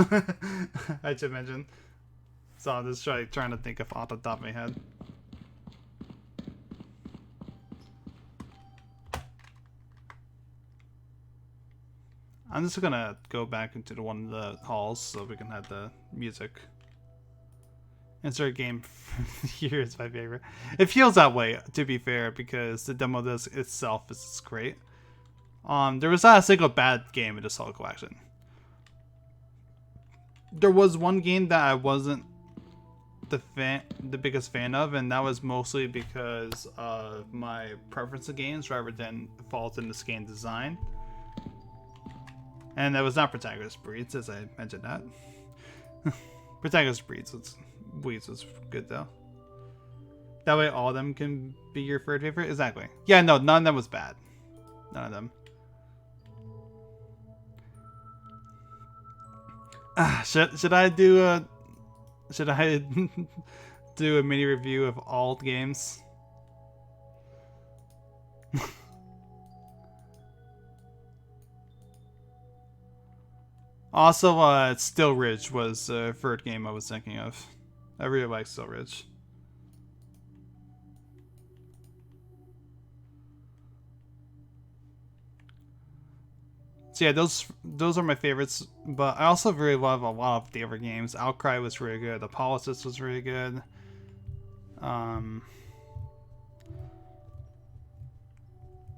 I should mention. So I'm just trying to think of off the top of my head. I'm just gonna go back into the one of the halls so we can have the music. Insert game here is my favorite. It feels that way, to be fair, because the demo disc itself is great. There was not a single bad game in this whole collection. There was one game that I wasn't the biggest fan of, and that was mostly because of my preference of games rather than fault in this game design. And that was not Protagoras Bleeds, as I mentioned that. Protagoras Bleeds was good though. That way all of them can be your third favorite? Exactly. Yeah, no, none of them was bad. None of them. Should I do a mini review of all games? Also, Still Ridge was the third game I was thinking of. I really like Still Ridge. So yeah, those are my favorites. But I also really love a lot of the other games. Outcry was really good. Apollysis was really good. The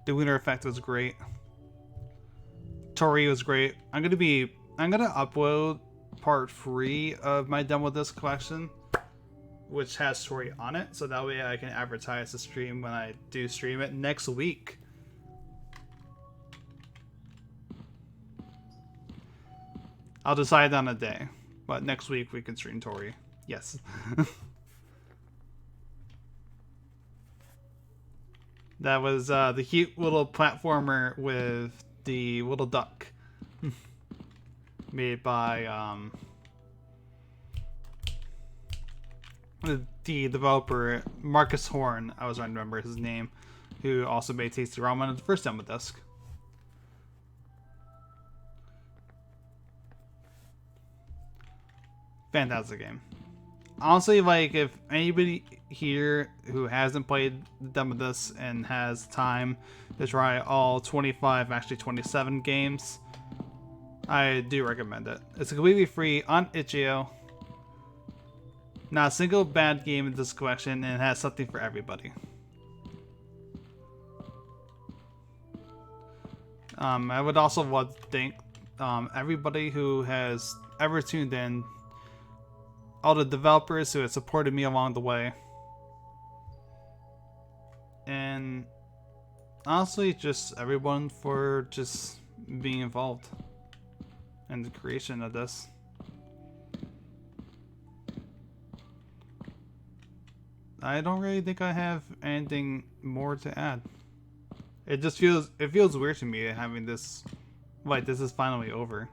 Lunar Effect was great. Tori was great. I'm gonna upload part 3 of my demo disc collection, which has Story on it, so that way I can advertise the stream when I do stream it next week. I'll decide on a day, but next week we can stream Tori. Yes. That was the cute little platformer with the little duck. Made by the developer Marcus Horn. I was trying to remember his name, who also made Tasty Ramen at the first demo disc. Fantastic game. Honestly, like, if anybody here who hasn't played the demo disc and has time to try all 25, actually 27 games, I do recommend it. It's completely free on itch.io. Not a single bad game in this collection, and it has something for everybody. I would also want to thank everybody who has ever tuned in, all the developers who have supported me along the way, and honestly, just everyone for just being involved in the creation of this. I don't really think I have anything more to add. It just feels weird to me having this, like, this is finally over.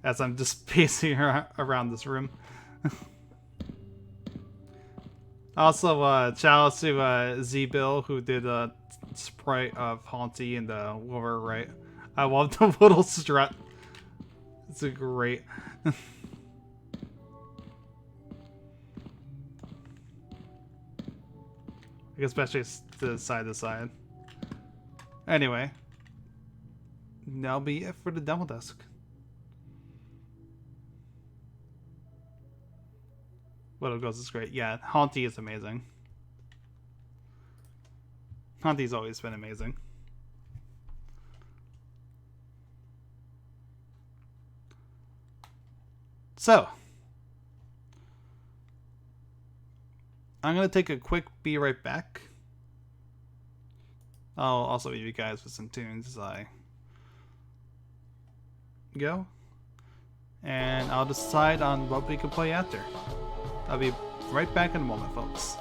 As I'm just pacing around this room. Also, shout out to Z-Bill, who did a sprite of Haunty in the lower right. I love the little strut. It's a great. Especially the side to side. Anyway, that'll be it for the demo desk. Little Ghost is great. Yeah, Haunty is amazing. Haunty's always been amazing. So, I'm going to take a quick be right back. I'll also leave you guys with some tunes as I go. And I'll decide on what we can play after. I'll be right back in a moment, folks.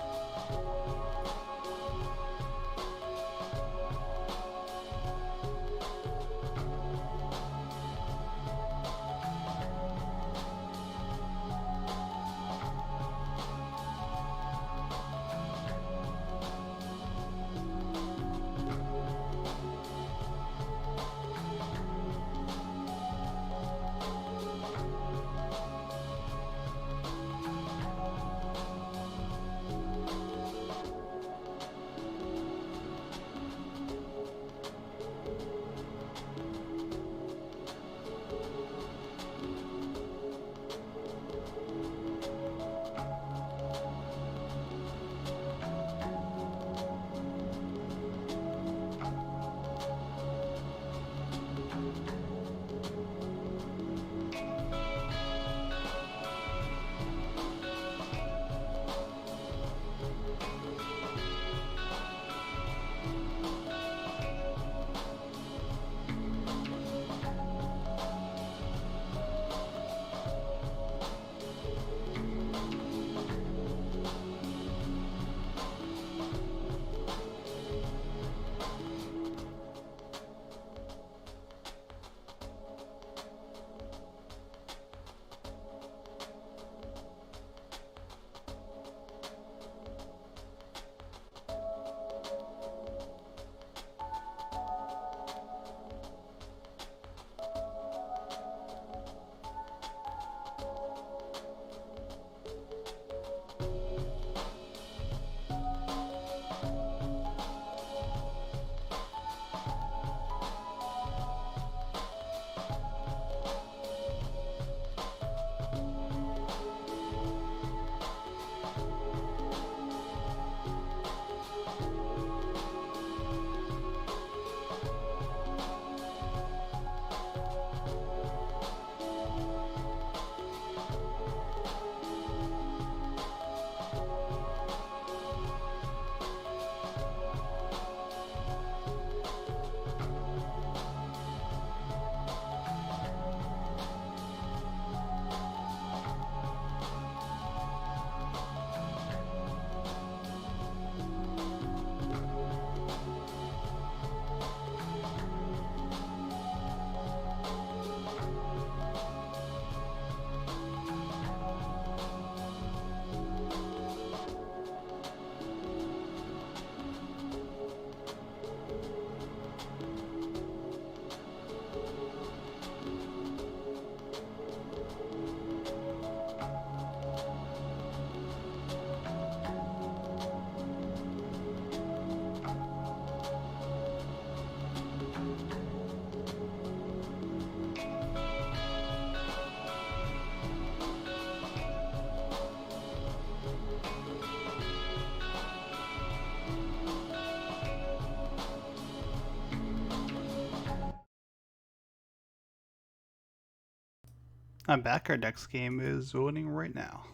I'm back. Our next game is loading right now.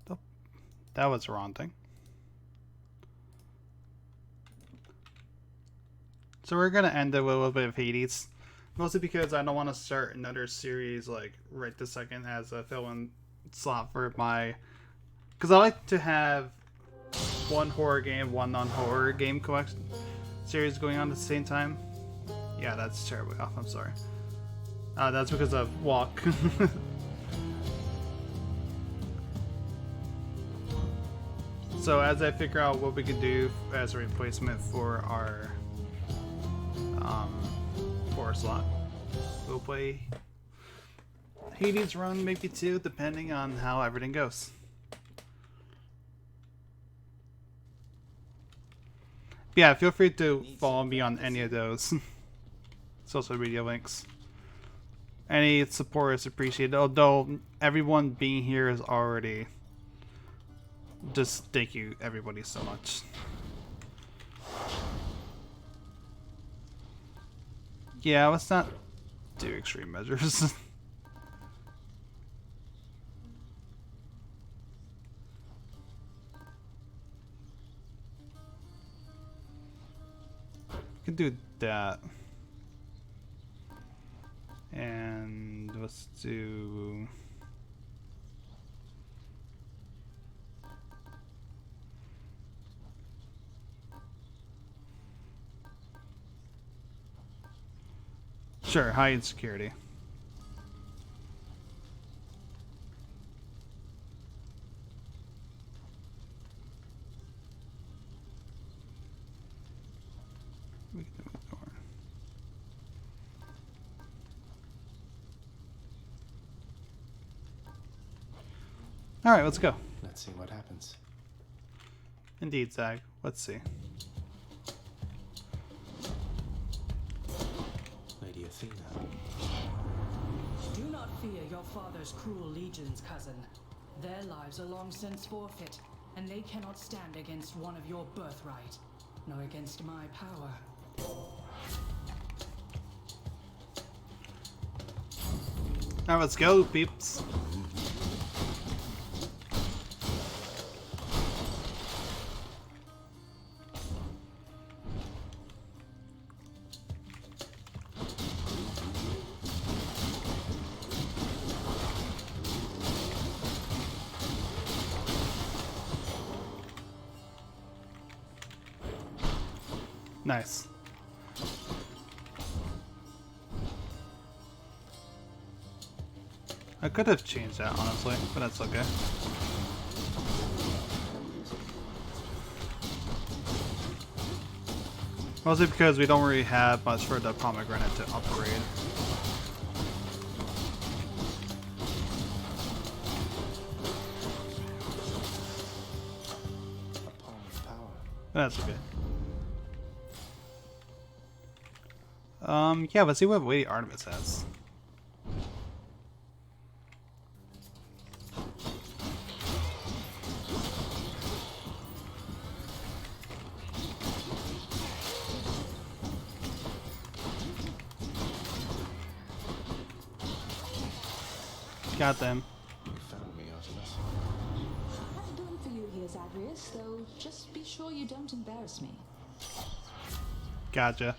Oh, that was the wrong thing. So we're gonna end it with a little bit of Hades, mostly because I don't want to start another series like right this second as a fill-in slot for my. Because I like to have one horror game, one non-horror game collection series going on at the same time. Yeah, that's terribly off. I'm sorry. That's because of walk. So as I figure out what we can do as a replacement for our horror slot, we'll play Hades run, maybe 2, depending on how everything goes. Yeah, feel free to follow me on any of those social media links. Any support is appreciated, although everyone being here is already... Just thank you, everybody, so much. Yeah, let's not do extreme measures. We can do that. And let's do... Sure, high insecurity. We can ignore. All right, let's go. Let's see what happens. Indeed, Zach. Let's see. Lady Athena. Do not fear your father's cruel legions, cousin. Their lives are long since forfeit, and they cannot stand against one of your birthright, nor against my power. Alright, let's go, peeps. Nice. I could have changed that, honestly, but that's okay. Mostly because we don't really have much for the pomegranate to upgrade. A palm of power. That's okay. Yeah, let's see what Lady Artemis has. Got them. You found me, Artemis. I have done for you here, Zagreus, though just be sure you don't embarrass me. Gotcha.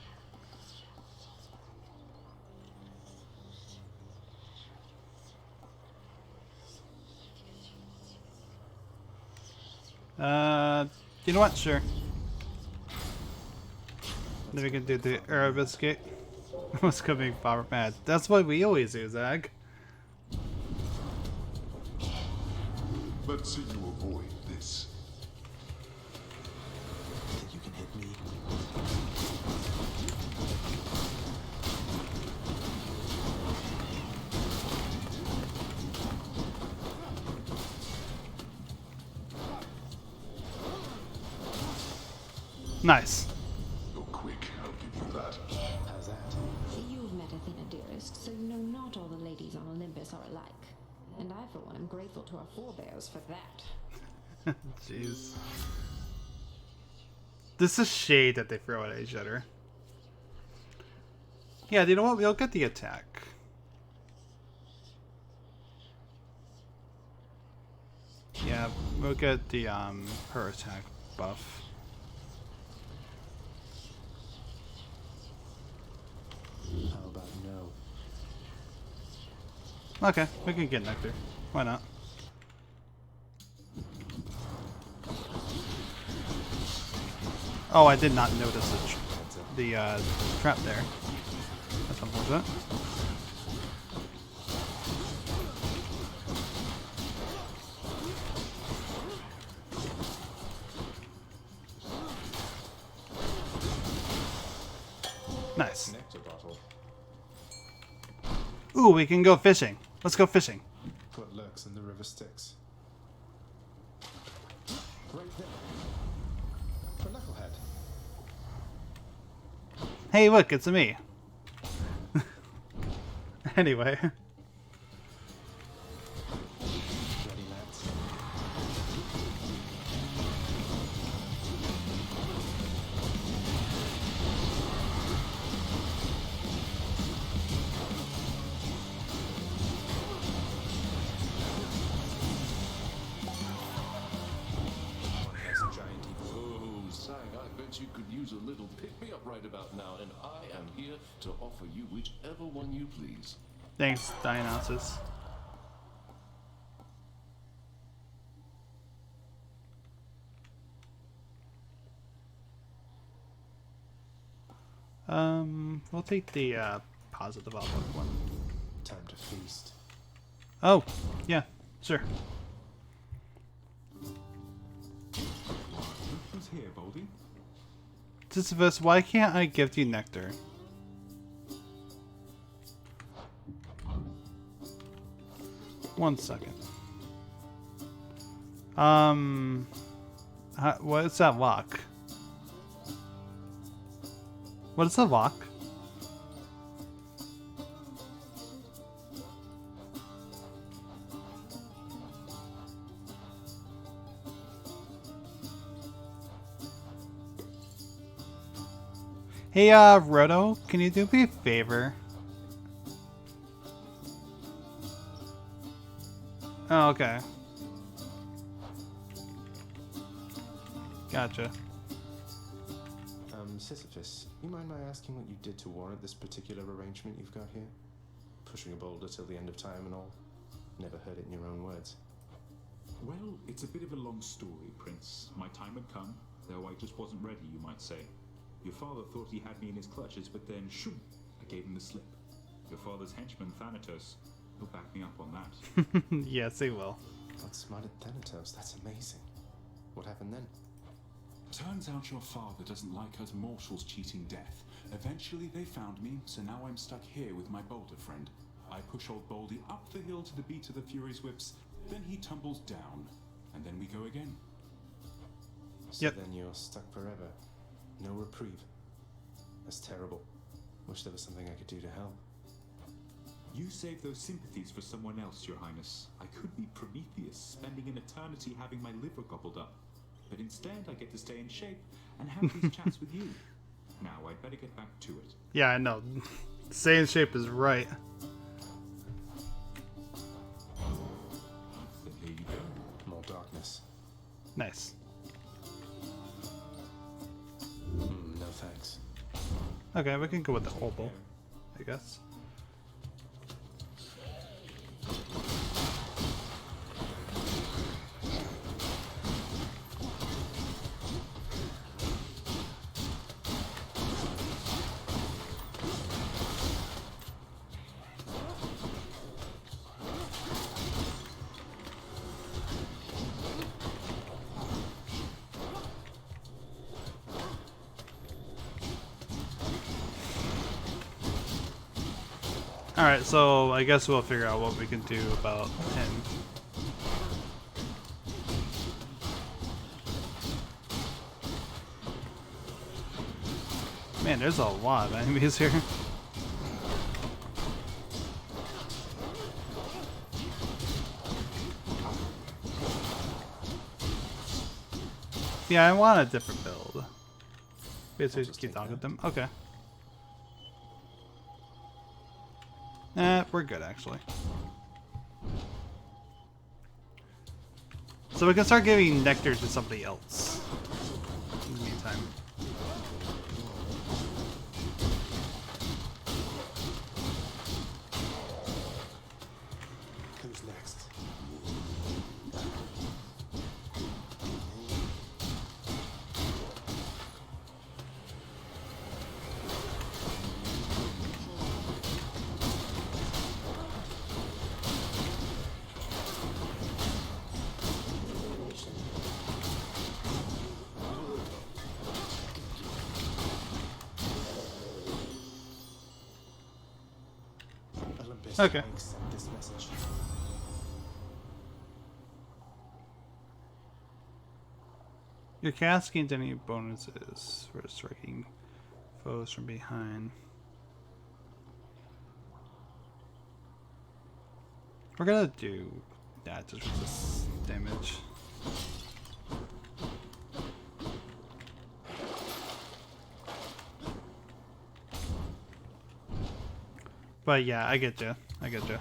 You know what? Sure. Then we can do the herb escape. What's coming, Bomber Mad? That's what we always do, Zag. Let's see you avoid this. Think you can hit me? Nice. You're quick, I'll give you that. How's that? You've met Athena, dearest, so you know not all the ladies on Olympus are alike. And I, for one, am grateful to our forebears for that. Jeez. This is shade that they throw at each other. Yeah, you know what? We'll get the attack. Yeah, we'll get the her attack buff. How about no? Okay, we can get Nectar. Why not? Oh, I did not notice the trap there. That's unfortunate. Nice. Nectar bottle. Ooh, we can go fishing. Let's go fishing. What lurks in the river Styx? Right there. A knucklehead. Hey, look, it's me. Anyway. Ready, lads? That's a giant evil. Oh, Sang, I bet you could use a little pick-me-up right about now, and I am here to offer you whichever one you please. Thanks, Dionysus. We'll take the positive outlook one. Time to feast. Oh, yeah, sure. Who's here, Baldy? Sisyphus, why can't I give you nectar? One second. What is that lock? What is the lock? Hey, Roto, can you do me a favor? Oh, okay. Gotcha. Sisyphus, you mind my asking what you did to warrant this particular arrangement you've got here? Pushing a boulder till the end of time and all? Never heard it in your own words. Well, it's a bit of a long story, Prince. My time had come, though I just wasn't ready, you might say. Your father thought he had me in his clutches, but then, shoom, I gave him the slip. Your father's henchman, Thanatos, he'll back me up on that. Yes, he will. Outsmarted Thanatos, that's amazing. What happened then? Turns out your father doesn't like us mortals cheating death. Eventually they found me, so now I'm stuck here with my boulder friend. I push old Baldy up the hill to the beat of the Fury's whips, then he tumbles down, and then we go again. So Yep. then you're stuck forever. No reprieve. That's terrible. Wish there was something I could do to help. You save those sympathies for someone else, Your Highness. I could be Prometheus, spending an eternity having my liver gobbled up. But instead, I get to stay in shape and have these chats with you. Now, I'd better get back to it. Yeah, I know. Stay in shape is right. Then here you go. More darkness. Nice. No thanks. Okay, we can go with the hobo, I guess. Alright, so I guess we'll figure out what we can do about him. Man, there's a lot of enemies here. Yeah, I want a different build. Basically, just keep take talking with that. them. Okay. We're good actually. So we can start giving nectar to somebody else in the meantime. Who's next? Olympus, Okay. I accept this message. Your cast gains any bonuses for striking foes from behind. We're gonna do that just for this damage. But yeah, I get you. I get you.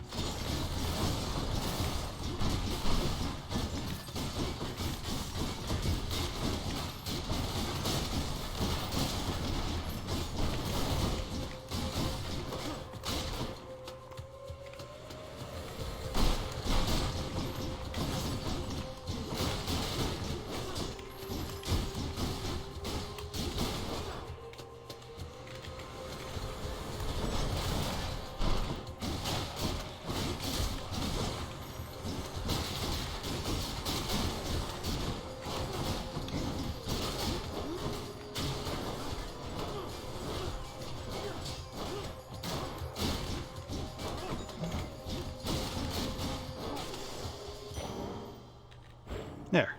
There.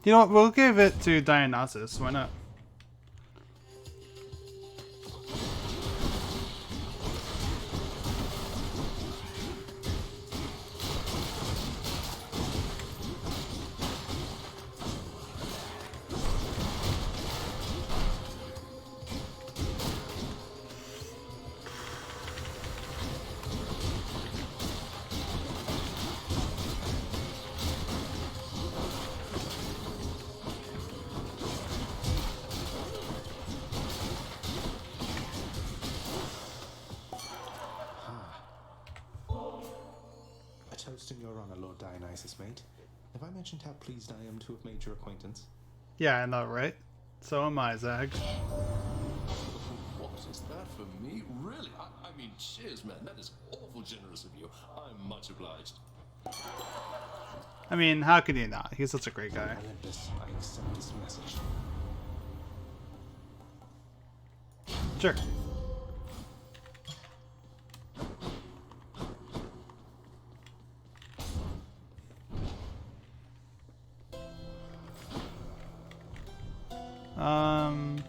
You know what? We'll give it to Dionysus. Why not? A toast in your honor, Lord Dionysus, mate. Have I mentioned how pleased I am to have made your acquaintance? Yeah, I know, right? So am I, Zach. What is that for me? Really? I mean, cheers, man. That is awful generous of you. I'm much obliged. I mean, how can you not? He's such a great guy. Olympus, I accept this message. Sure.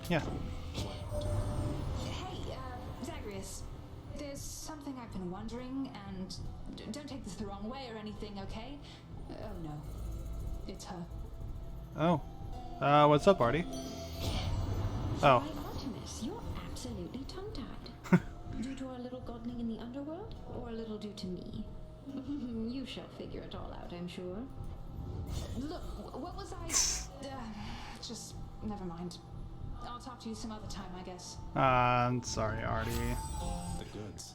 Yeah. Hey, Zagreus, there's something I've been wondering, and don't take this the wrong way or anything, okay? Oh no, it's her. Oh. What's up, Artie? Oh. My Artemis, you're absolutely tongue-tied. Due to our little godling in the underworld, or a little due to me? You shall figure it all out, I'm sure. Look, what was I... just, never mind. I'll talk to you some other time, I guess. I'm sorry, Artie. The goods.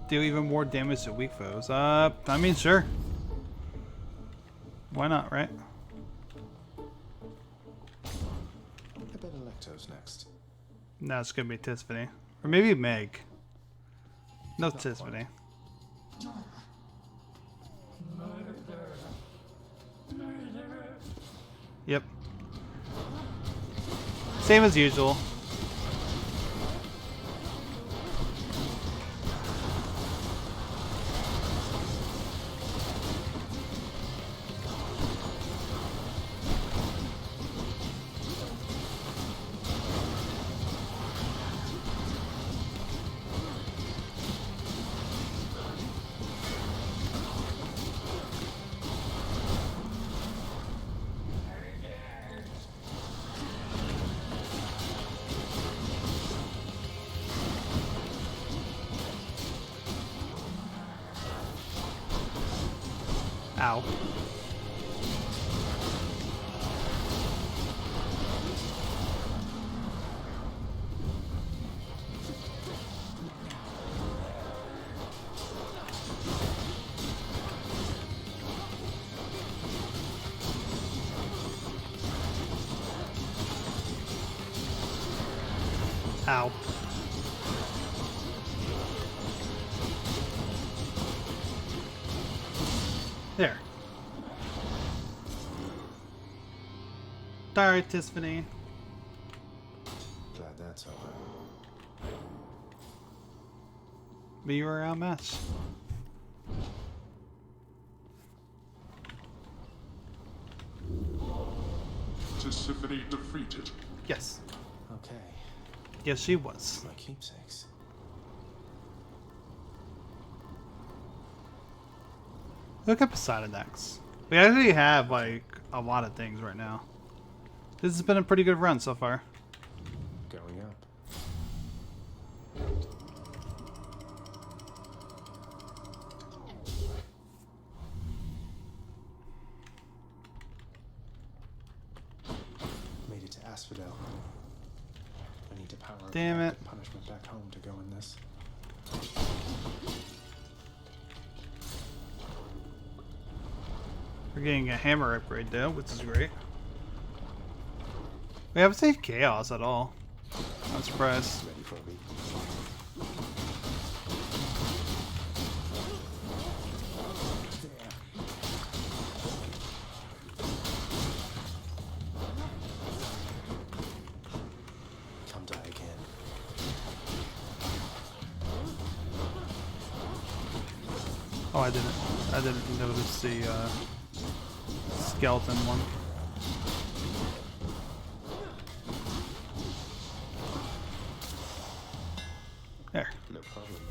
Do even more damage to weak foes. I mean, sure. Why not, right? I bet Electo's next. No, it's gonna be Tiffany. Or maybe Meg. No, Tiffany. Yep. Same as usual. Ow. Ow. There. Alright, Tiffany. Glad that's over. Be around mess. Tiffany defeated. Yes. Okay, Yes, she was. my keepsakes. Look at Poseidon next. We actually have like a lot of things right now. This has been a pretty good run so far. Going up. Made it to Asphodel. I need to power up Damn the it. punishment back home to go in this. We're getting a hammer upgrade though, which is great. We haven't saved Chaos at all. I'm surprised. Ready for a beat. Come die again. Oh, I didn't notice the skeleton one. There. No problem.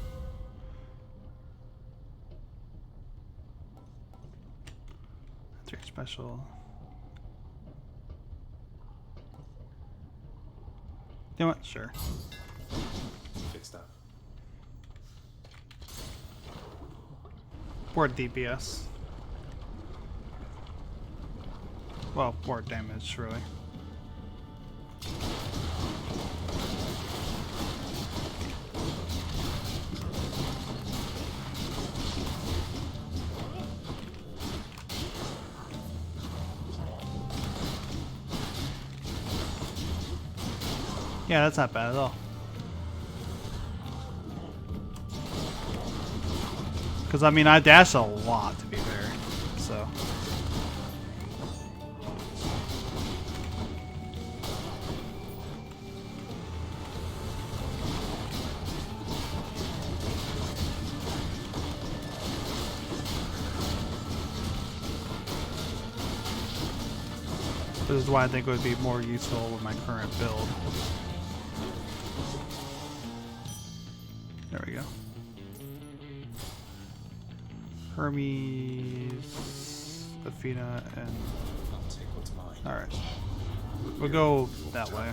That's very special. You know what? Sure. Fixed up. More DPS. Well, more damage, really. Yeah, that's not bad at all. Because, I mean, I dash a lot, to be fair, so... This is why I think it would be more useful with my current build. There we go. Hermes, Athena, and... I'll take what's mine. Alright. We'll go that way.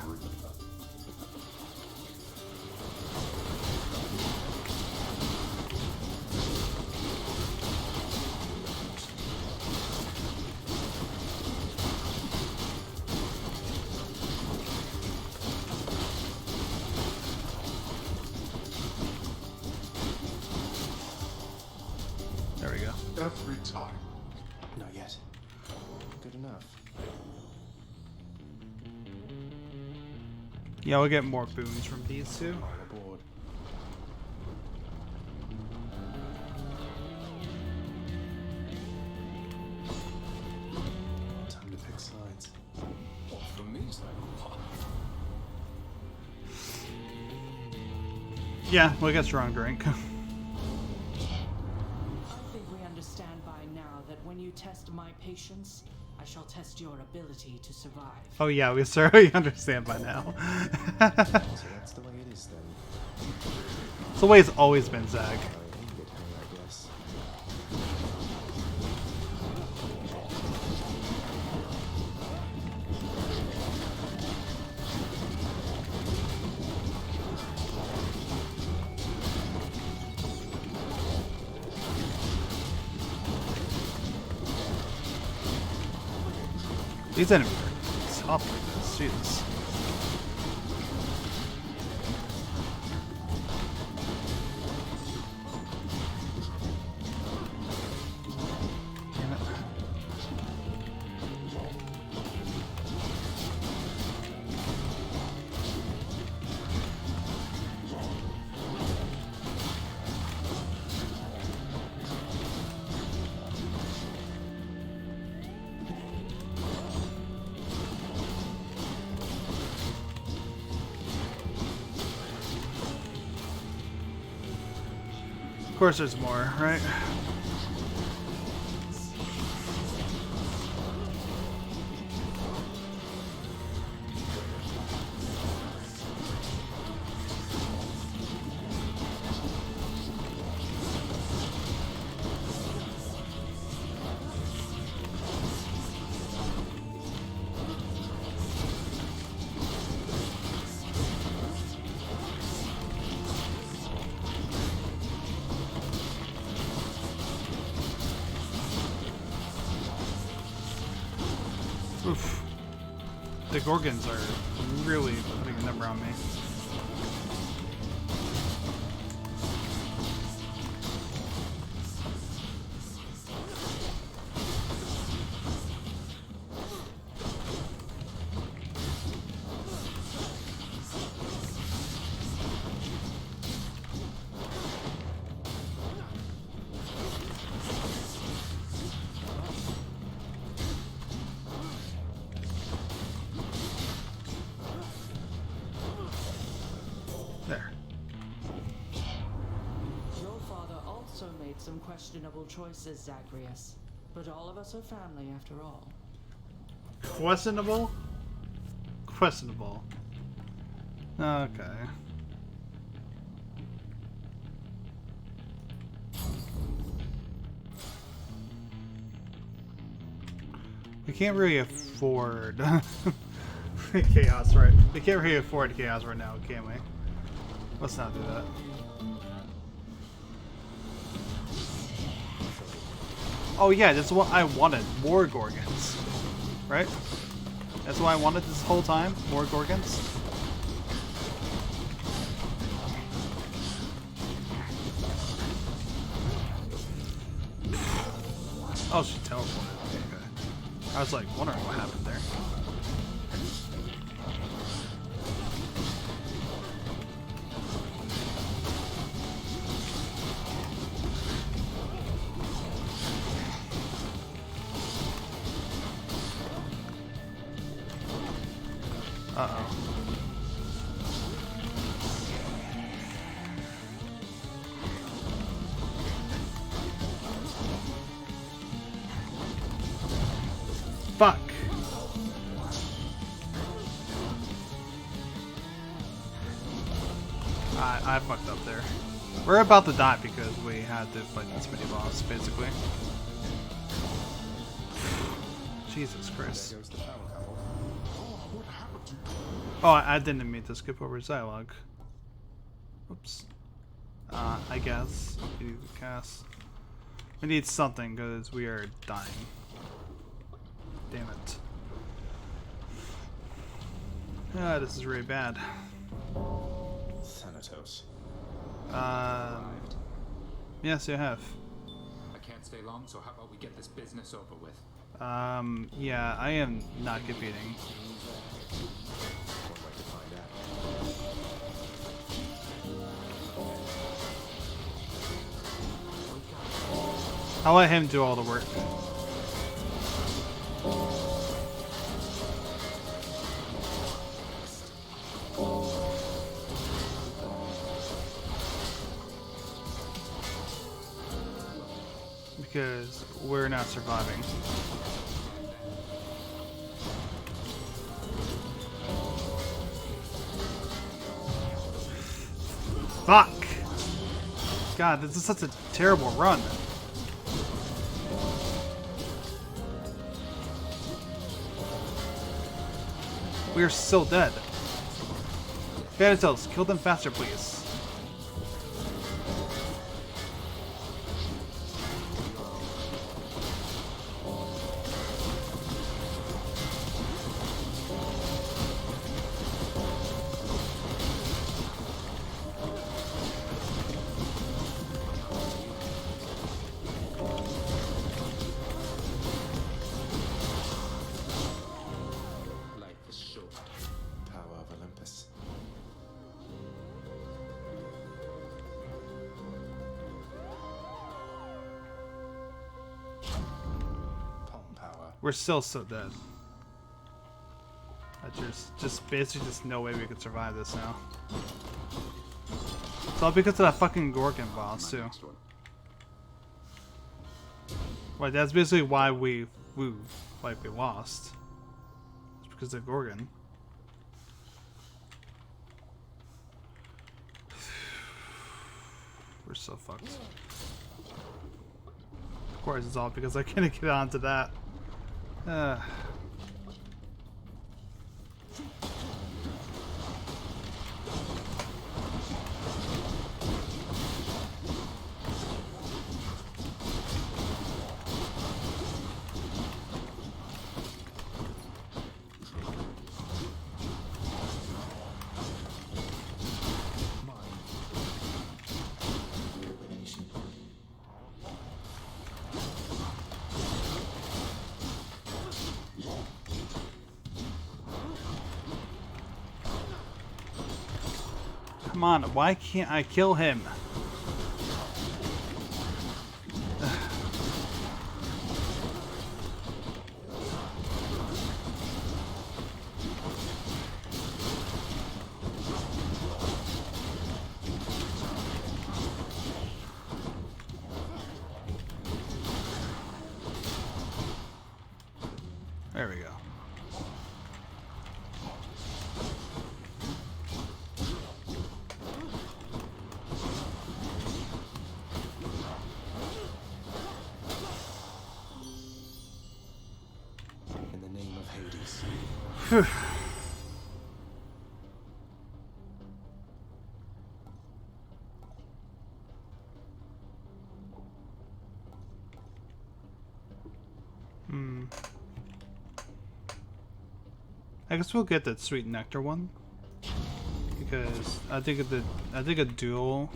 There we go. Every time. Not yet. Good enough. Yeah, we'll get more boons from these two. All aboard. Time to pick sides. For me, it's like, Yeah, we'll get strong drink. I think we understand by now that when you test my patience, I shall test your ability to survive. Oh yeah, we certainly understand by now. So that's the way it is then. It's the way it's always been, Zach. I ain't good hang, I guess. These enemies are tough like this. Jesus. Damn it. Of course there's more, right? Oof. The Gorgons are really putting a number on me. There. Your father also made some questionable choices, Zagreus. But all of us are family after all. Questionable? Questionable. Okay. We can't really afford chaos, right? We can't really afford chaos right now, can we? Let's not do that. Oh yeah, that's what I wanted. More Gorgons. Right? That's what I wanted this whole time. More Gorgons. Oh, she teleported. Okay. I was like wondering what happened there. Uh-oh. Fuck. I fucked up there. We're about to die because we had to fight this mini boss, basically. Jesus Christ. There goes the power couple. What happened to you? Oh, I didn't mean to skip over his dialogue. Oops. I guess we need to cast. We need something because we are dying. Damn it. Ah, this is really bad. Thanatos. Yes, you have. I can't stay long, so how about we get this business over with? Yeah, I am not competing. One way to find out. I'll let him do all the work. Because we're not surviving. Fuck! God, this is such a terrible run. We are still dead. Thanatos, kill them faster, please. We're still so dead. There's just basically just no way we could survive this now. It's all because of that fucking Gorgon boss too. Right, that's basically why we lost. It's because of Gorgon. We're so fucked. Of course it's all because I can't get onto that. Come on, why can't I kill him? There we go. In the name of Hades. Phew. I guess we'll get that sweet nectar one because I think a dual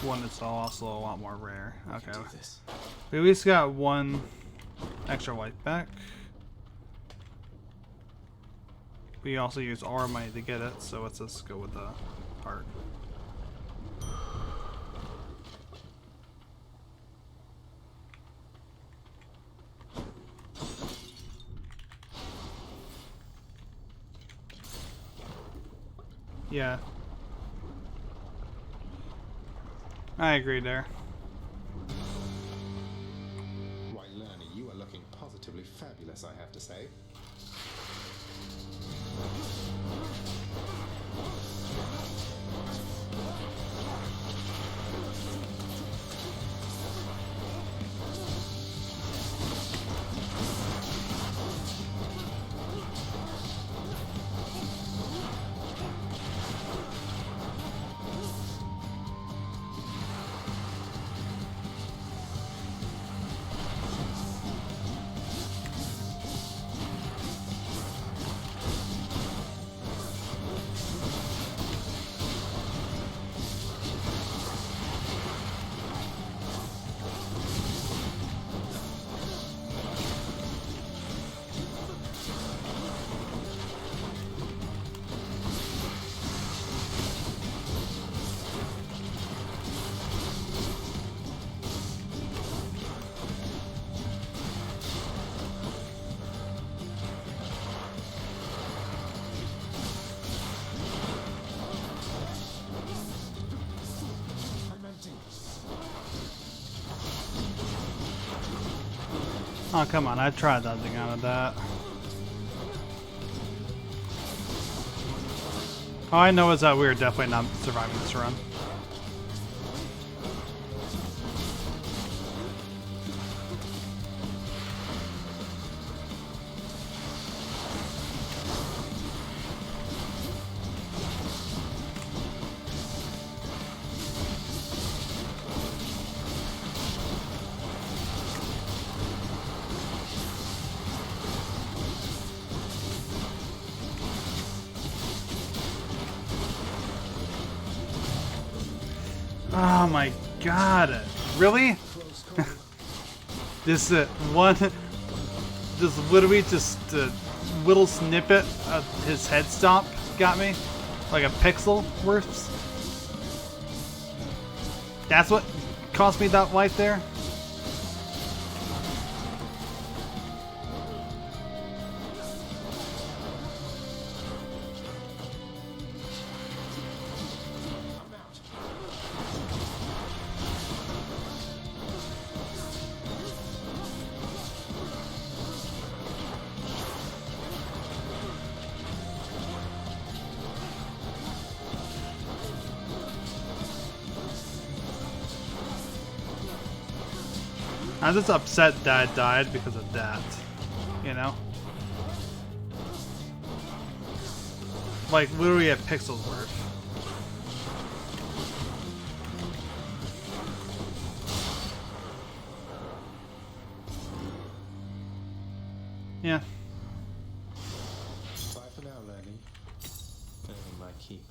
one is also a lot more rare. Okay, we at least got one extra life back. We also use our money to get it, so let's just go with the heart. Yeah. I agree there. Why, Lerny, you are looking positively fabulous, I have to say. Oh, come on, I tried dodging out of that. All I know is that we're definitely not surviving this run. Oh my god, really? This one, just literally just a little snippet of his head stomp got me, like a pixel worth. That's what cost me that life there. I'm just upset that I died because of that. You know? Like, literally a pixel's worth. Yeah. Bye for now, Lenny. Earning my keep.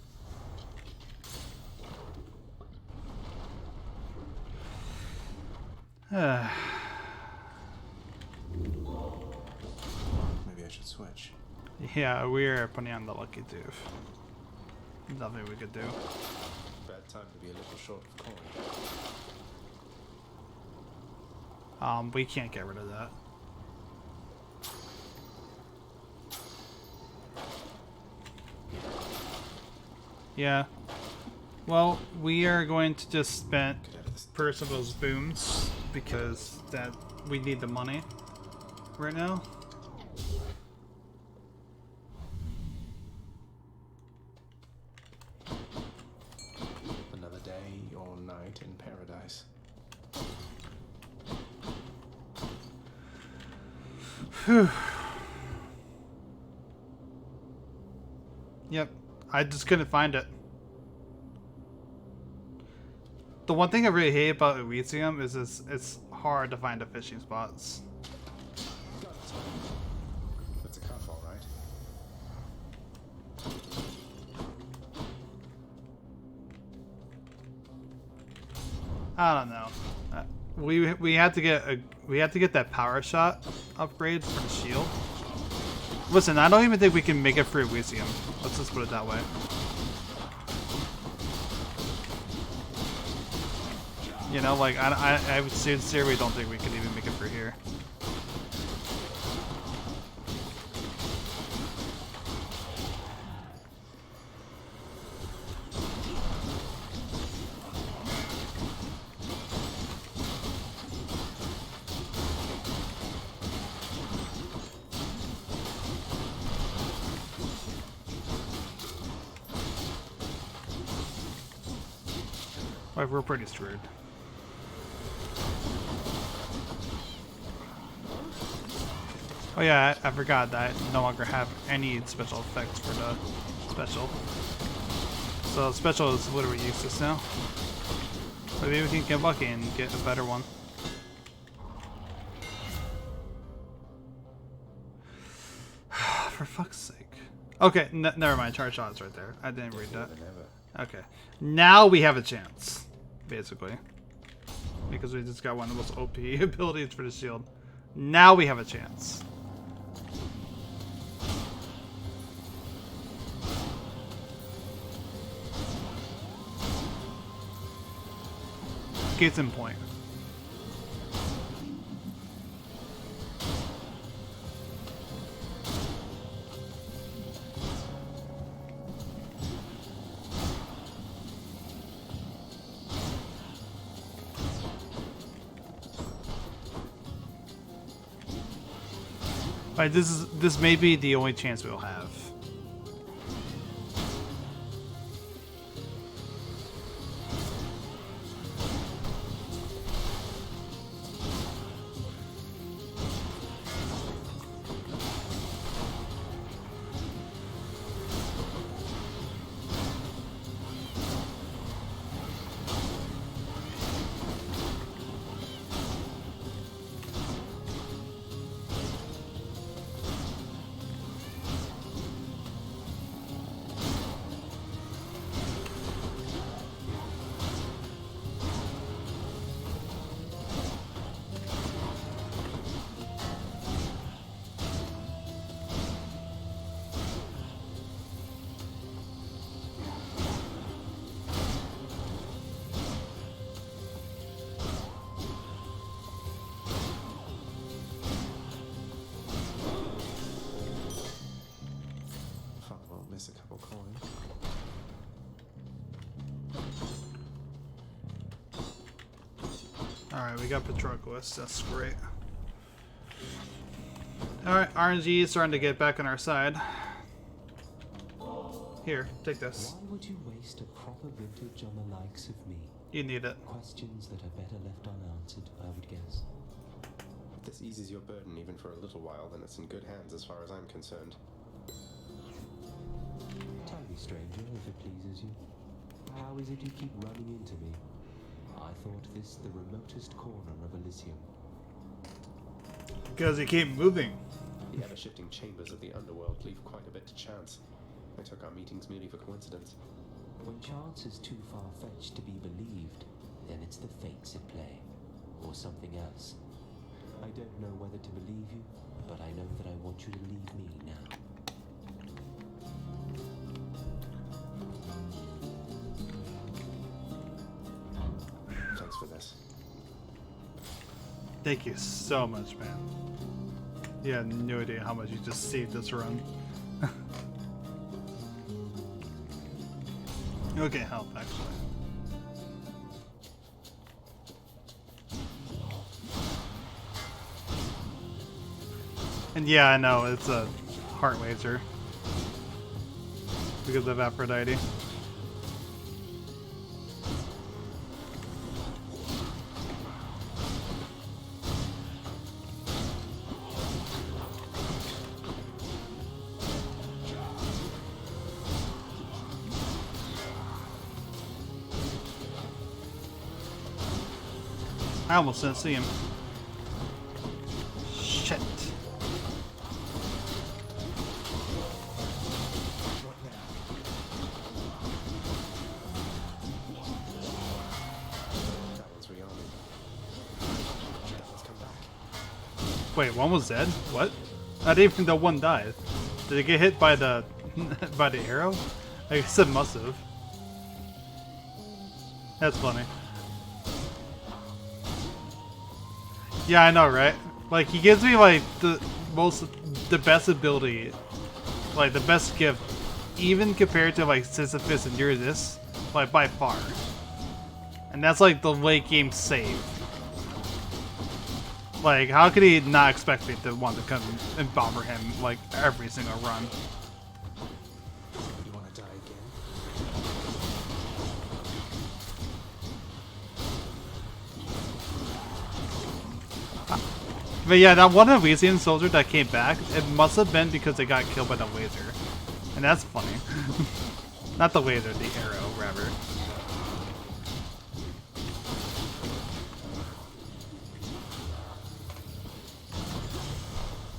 Maybe I should switch. Yeah, we're putting on the lucky tooth. Nothing we could do. Bad time to be a little short of coin. We can't get rid of that. Yeah. Well, we are going to just spend first of those booms because that we need the money right now. Another day or night in paradise. Whew. Yep. I just couldn't find it. The one thing I really hate about Elysium is it's hard to find the fishing spots. That's a cuff, all right. I don't know. We had to get that power shot upgrade for the shield. Listen, I don't even think we can make it for Elysium. Let's just put it that way. You know, like I sincerely don't think we can even make it for here. Like, we're pretty screwed. Oh yeah, I forgot that I no longer have any special effects for the special. So special is literally useless now. But maybe we can get lucky and get a better one. For fuck's sake. Okay, never mind. Charge shot's right there. I didn't read that. Okay. Now we have a chance, basically. Because we just got one of the most OP abilities for the shield. Now we have a chance. Case in point. Alright, this may be the only chance we'll have. Miss a couple coins. Alright, we got Protagoras. That's great. Alright, RNG is starting to get back on our side. Here, take this. Why would you waste a proper vintage on the likes of me? You need it. Questions that are better left unanswered, I would guess. If this eases your burden even for a little while, then it's in good hands as far as I'm concerned. Tell me, stranger, if it pleases you, how is it you keep running into me? I thought this the remotest corner of Elysium. Because you keep moving. The ever-shifting chambers of the underworld leave quite a bit to chance. I took our meetings merely for coincidence. When chance is too far-fetched to be believed, then it's the fates at play, or something else. I don't know whether to believe you, but I know that I want you to leave me now. Thanks for this. Thank you so much, man. You have no idea how much you just saved this run. Okay, help, actually. And yeah, I know, it's a heart laser. Because of Aphrodite. I almost didn't see him. Shit. Wait, one was dead? What? I didn't even know one died. Did it get hit by the by the arrow? I guess it must have. That's funny. Yeah, I know, right? Like, he gives me, like, the best ability, like, the best gift, even compared to, like, Sisyphus and Eurydice, like, by far. And that's, like, the late game save. Like, how could he not expect me to want to come and bother him, like, every single run? You want to die again? But yeah, that one Elysian soldier that came back, it must have been because they got killed by the laser. And that's funny. Not the laser, the arrow, rather.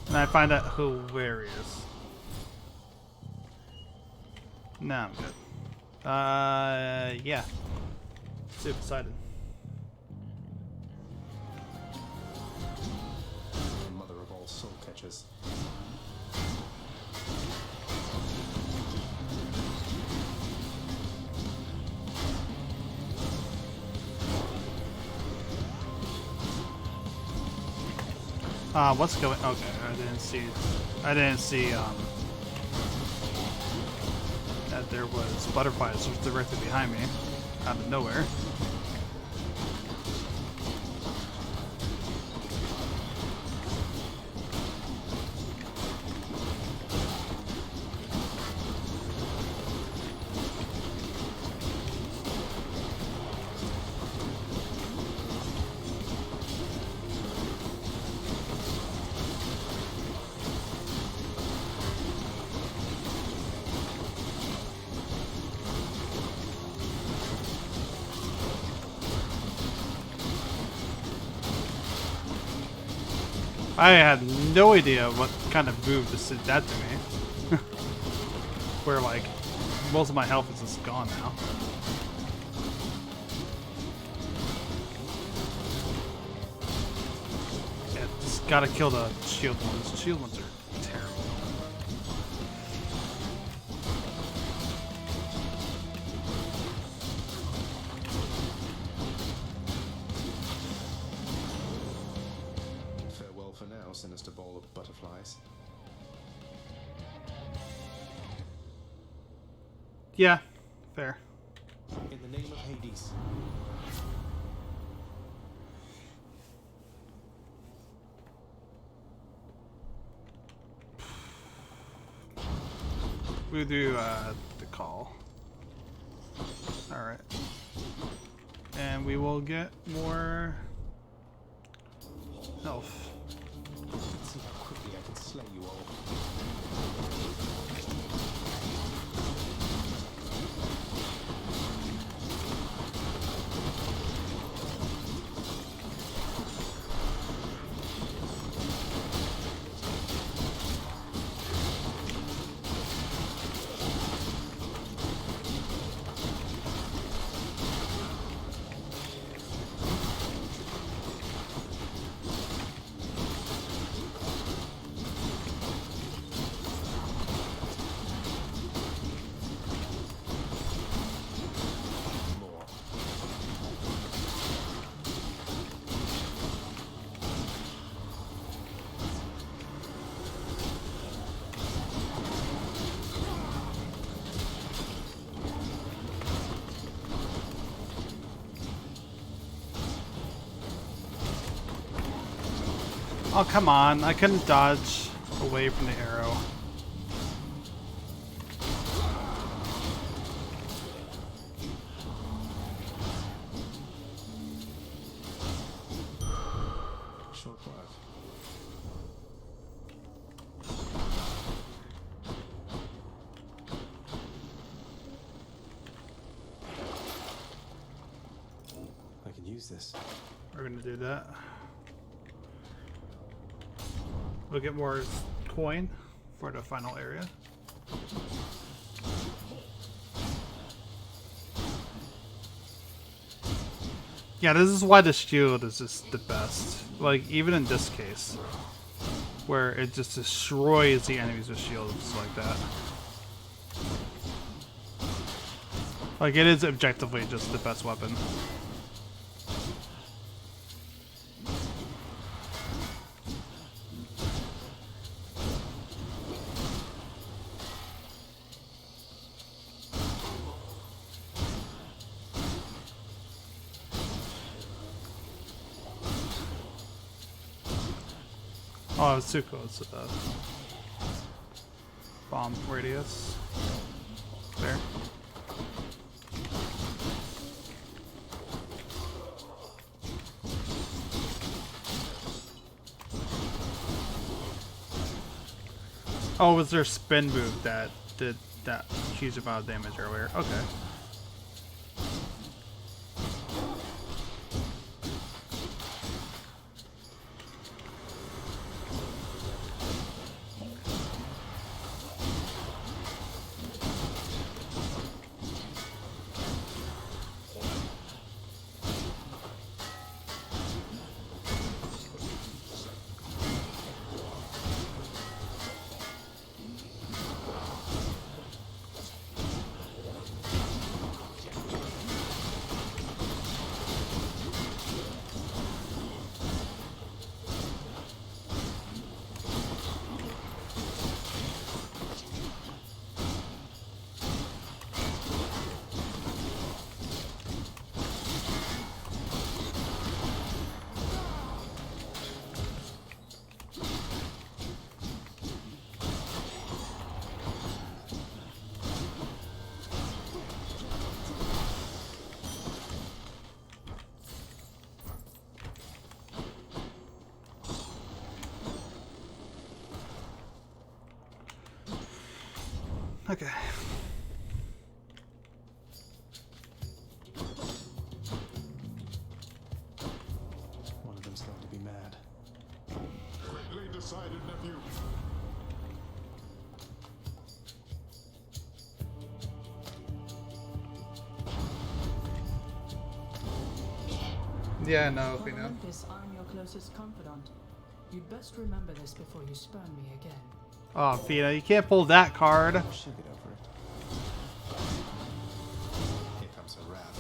And I find that hilarious. Nah, I'm good. Yeah. Super excited. Mother of all soul catchers. What's going? Okay, I didn't see that there was butterflies just directly behind me, out of nowhere. I had no idea what kind of move to sit that to me. Where, like, most of my health is just gone now. Yeah, just gotta kill the shield ones. The shield ones are terrible. Farewell for now, sinister ball of butterflies. Yeah, fair. In the name of Hades. We'll do the call. Alright. And we will get more health. Oh, come on. I couldn't dodge away from the arrow. Short work. I can use this. We're gonna do that. We'll get more coin for the final area. Yeah, this is why the shield is just the best. Like, even in this case, where it just destroys the enemies with shields like that. Like, it is objectively just the best weapon. Oh, it's too close to the bomb radius. There. Oh, was there spin move that did that huge amount of damage earlier? Okay. Okay. One of them's going to be mad. Quickly decided, nephew. Yeah, no, On we know. Olympus, I'm your closest confidant. You'd best remember this before you spurn me again. Oh, Fina, you can't pull that card. She'll get over it. Here comes her wrath.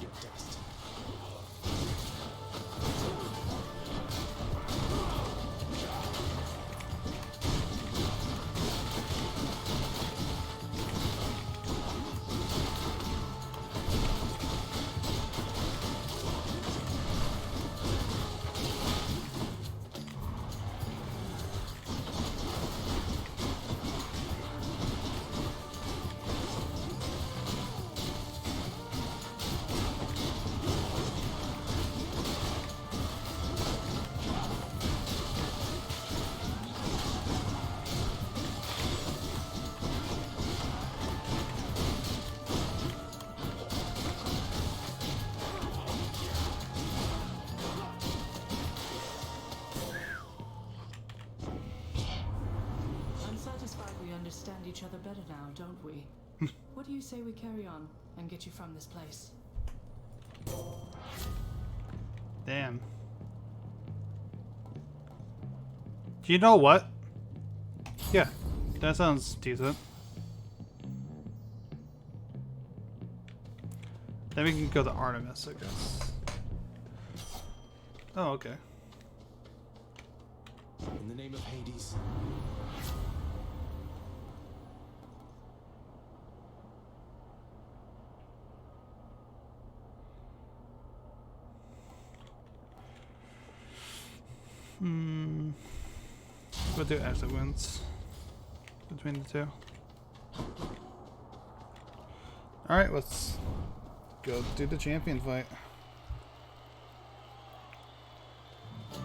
Your dust. I'm satisfied we understand each other better now, don't we? What do you say we carry on and get you from this place? Damn. Do you know what? Yeah, that sounds decent. Then we can go to Artemis, I guess. Oh, okay. In the name of Hades. We'll do exit wounds between the two. Alright, let's go do the champion fight. A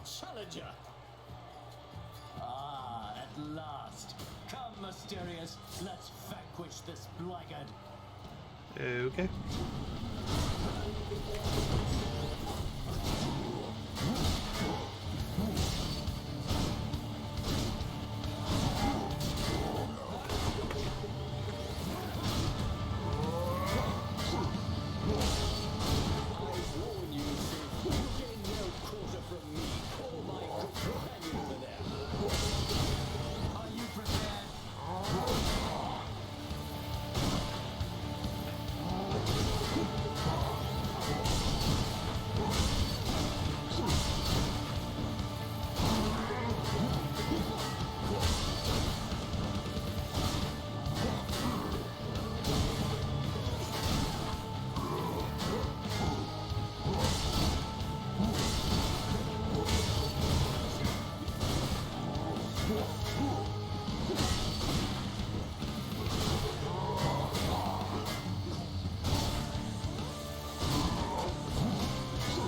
challenger! Ah, at last. Come, Mysterious. Let's vanquish this blackguard. Okay.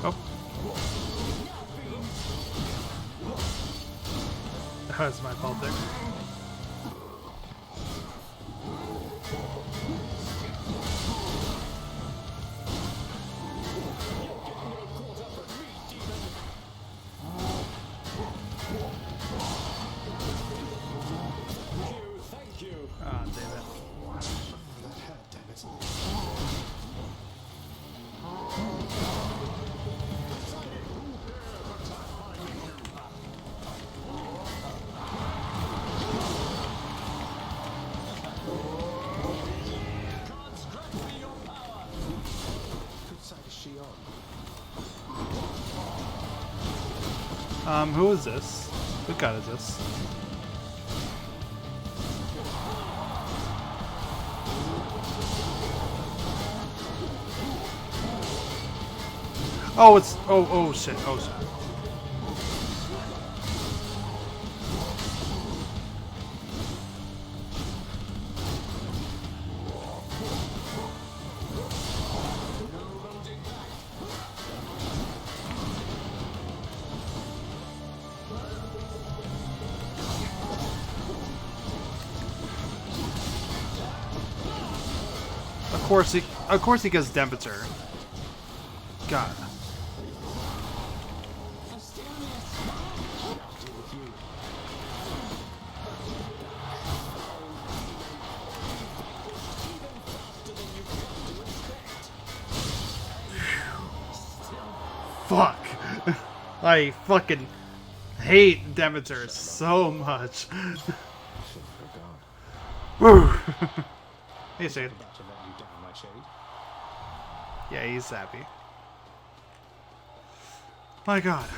Oh. That was my fault there. Thank you. Ah, damn it. That hurt, damn it. Conscript me your power. Good side is she on? Who is this? What god is this? Oh, it's oh shit, oh shit. Of course he gets Dempster. God. Fuck. I fucking hate Demeter so much. Woo. Hey, Shade. About to let you down, my shade. Yeah, he's happy. My god.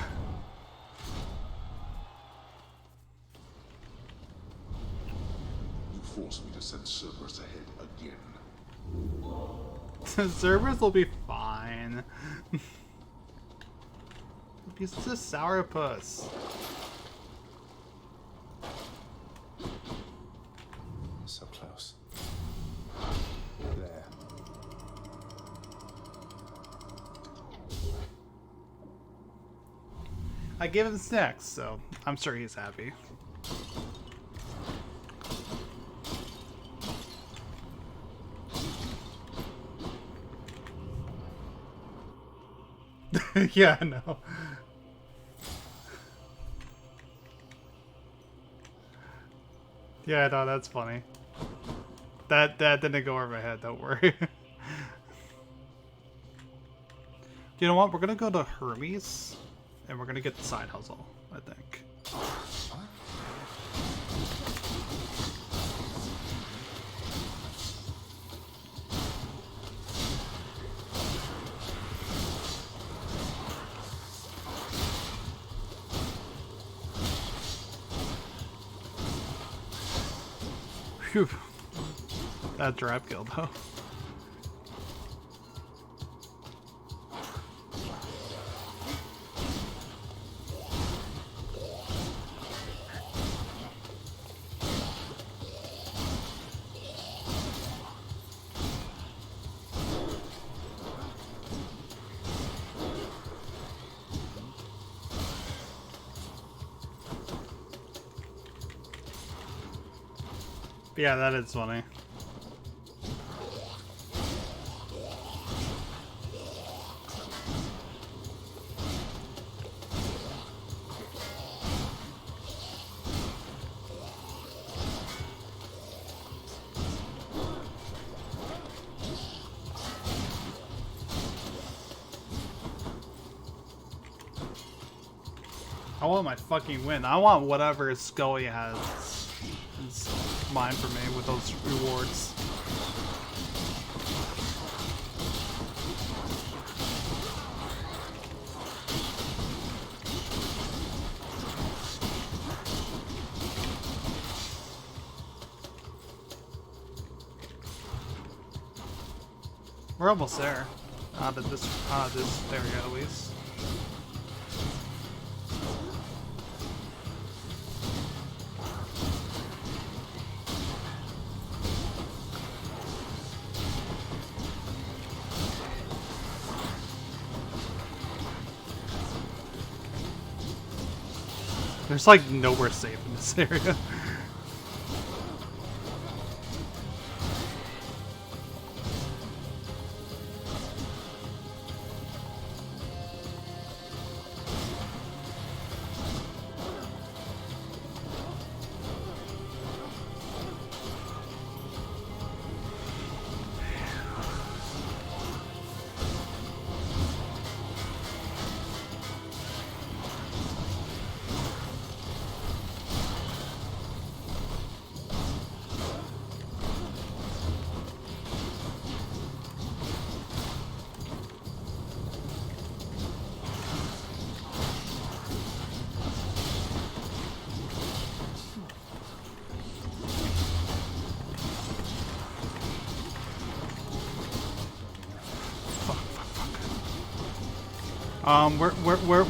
You forced me to send Cerberus ahead again. Cerberus will be fine. He's just a sourpuss. So close. There. I gave him snacks, so I'm sure he's happy. Yeah, I know. Yeah, no, that's funny. That didn't go over my head, don't worry. You know what? We're gonna go to Hermes, and we're gonna get the side hustle, I think. Phew. That trap killed though. Yeah, that is funny. I want my fucking win. I want whatever Scully has is mine for me with those rewards. We're almost there. Out of this area at least. There's like nowhere safe in this area.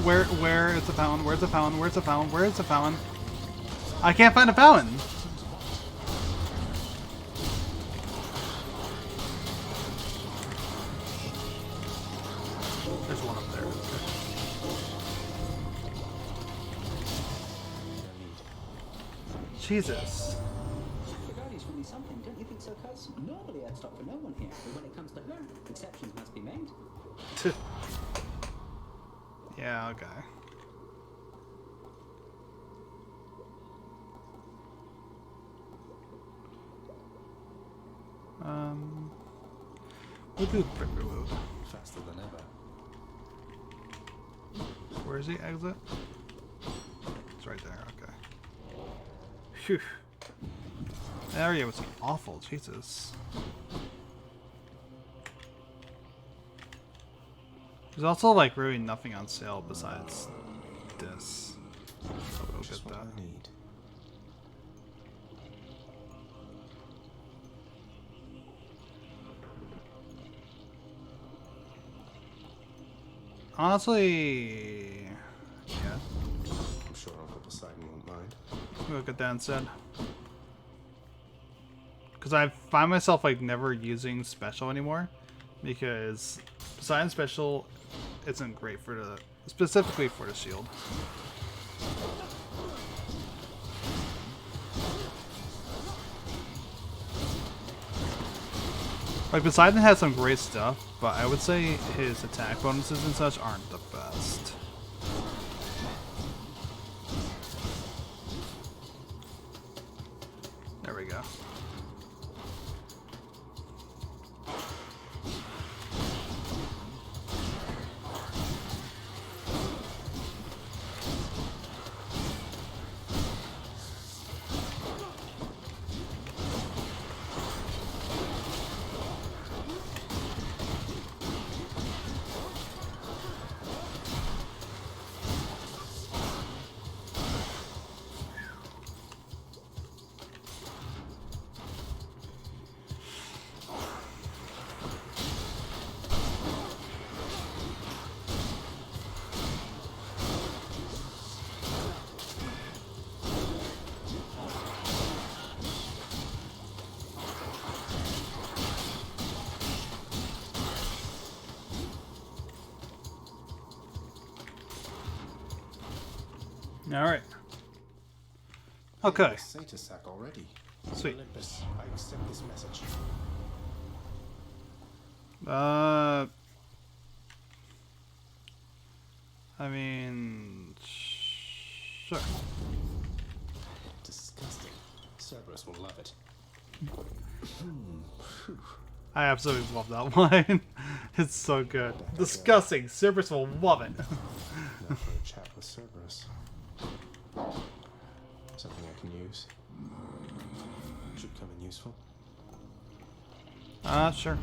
Where is the fountain? Where's the fountain? Where's the fountain? Where is the fountain? I can't find a fountain! There's one up there. Jesus. Pagoda's really something, don't you think so, cuz? Normally I'd stop for no one here, but when it comes to her, exceptions must be made. Yeah, okay. We'll do quick reload. Faster than ever. Where's the exit? It's right there, okay. Phew. That area was awful, Jesus. There's also like really nothing on sale besides this. So we'll Just get what that. I need. Honestly, yeah. I'm sure Uncle Poseidon won't mind. We'll look at that instead. Because I find myself like never using special anymore, because Poseidon special isn't great for the specifically for the shield. Like, Poseidon has some great stuff, but I would say his attack bonuses and such aren't the best. There we go. All right. Okay. Satyr sack already. Sweet. Olympus, I accept this message. I mean, sure. Disgusting. Cerberus will love it. I absolutely love that line. It's so good. Disgusting. Cerberus will love it. Now for a chat with Cerberus. Something I can use. Should come in useful. Sure.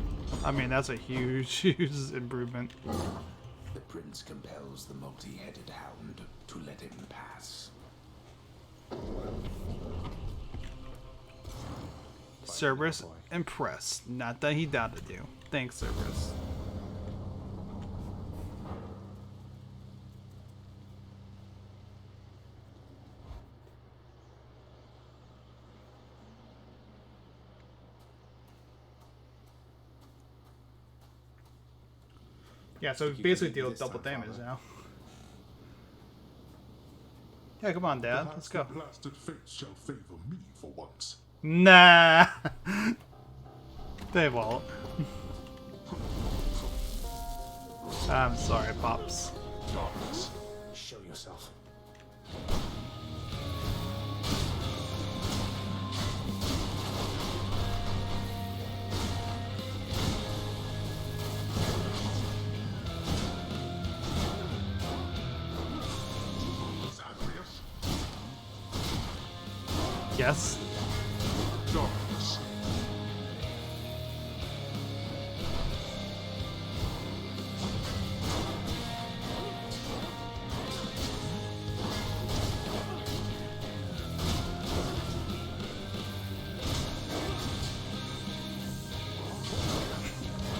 I mean, that's a huge improvement. The prince compels the multi-headed hound to let him pass. Cerberus impressed. Not that he doubted you. Thanks, Cerberus. Yeah, so we basically deal double damage now. Yeah, come on, Dad. Let's go. The blasted fate shall favor me for once. Nah. They won't. I'm sorry, Pops. Darkness, show yourself. Zagreus, Yes. darkness.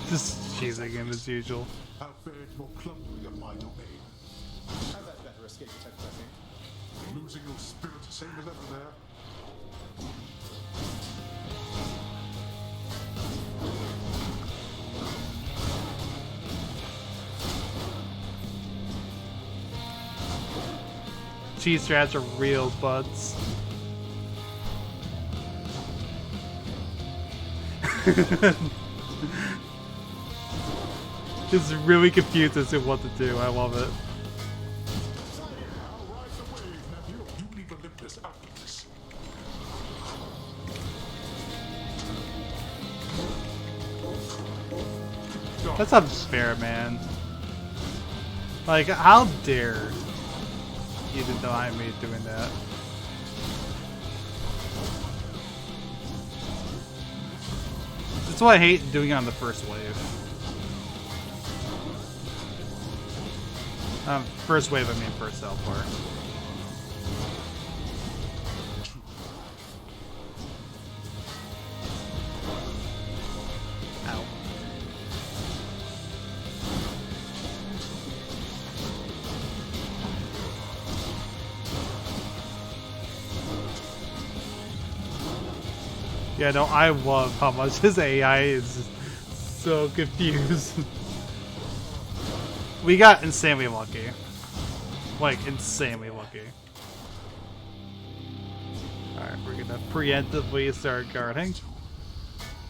Just cheesing him as usual. How fared your plundering of my domain? How's that better escape attempt, I think? Losing your spirit, same as ever there. Cheese strats are real buds. Just really confused as to what to do. I love it. I'll ride the wave, nephew. You leave Olympus out of this. That's unfair, man. Like, how dare you deny me doing that? That's why I hate doing it on the first wave. First wave, I mean first teleport. Ow. Yeah, no, I love how much his AI is so confused. We got insanely lucky. Like, insanely lucky. Alright, we're gonna preemptively start guarding.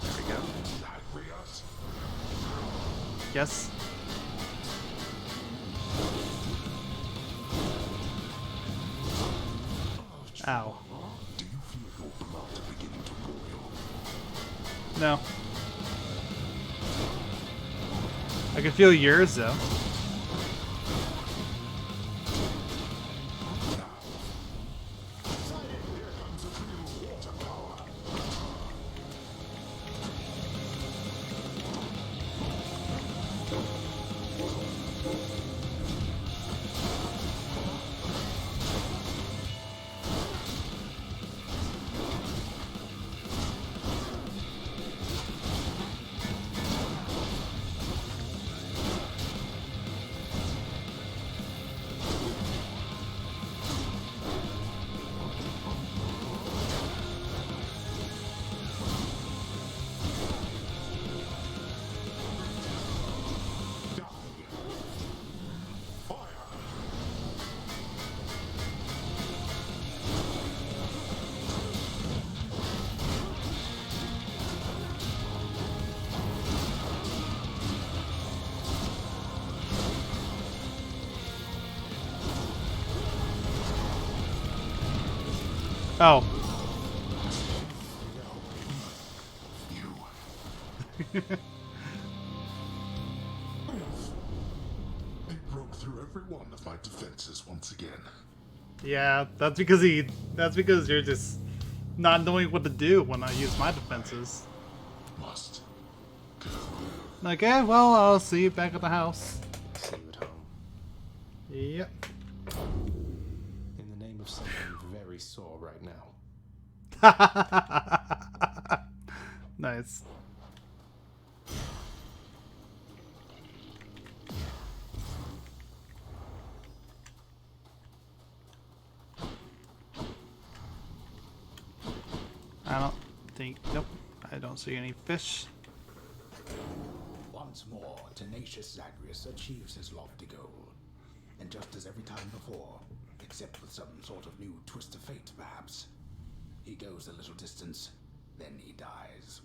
There we go. Zagreus, Yes. Ow. do you feel your blood beginning to boil? No. I can feel yours, though. Here comes a real water power. Oh. You. They broke through every one of my defenses once again. Yeah, that's because you're just not knowing what to do when I use my defenses. Must go. Okay, well, I'll see you back at the house. See you at home. Yep. In the name of something very sore right now. Nice. I don't think. Nope. I don't see any fish. Once more, tenacious Zagreus achieves his lofty goal. And just as every time before, except with some sort of new twist of fate, perhaps, he goes a little distance, then he dies.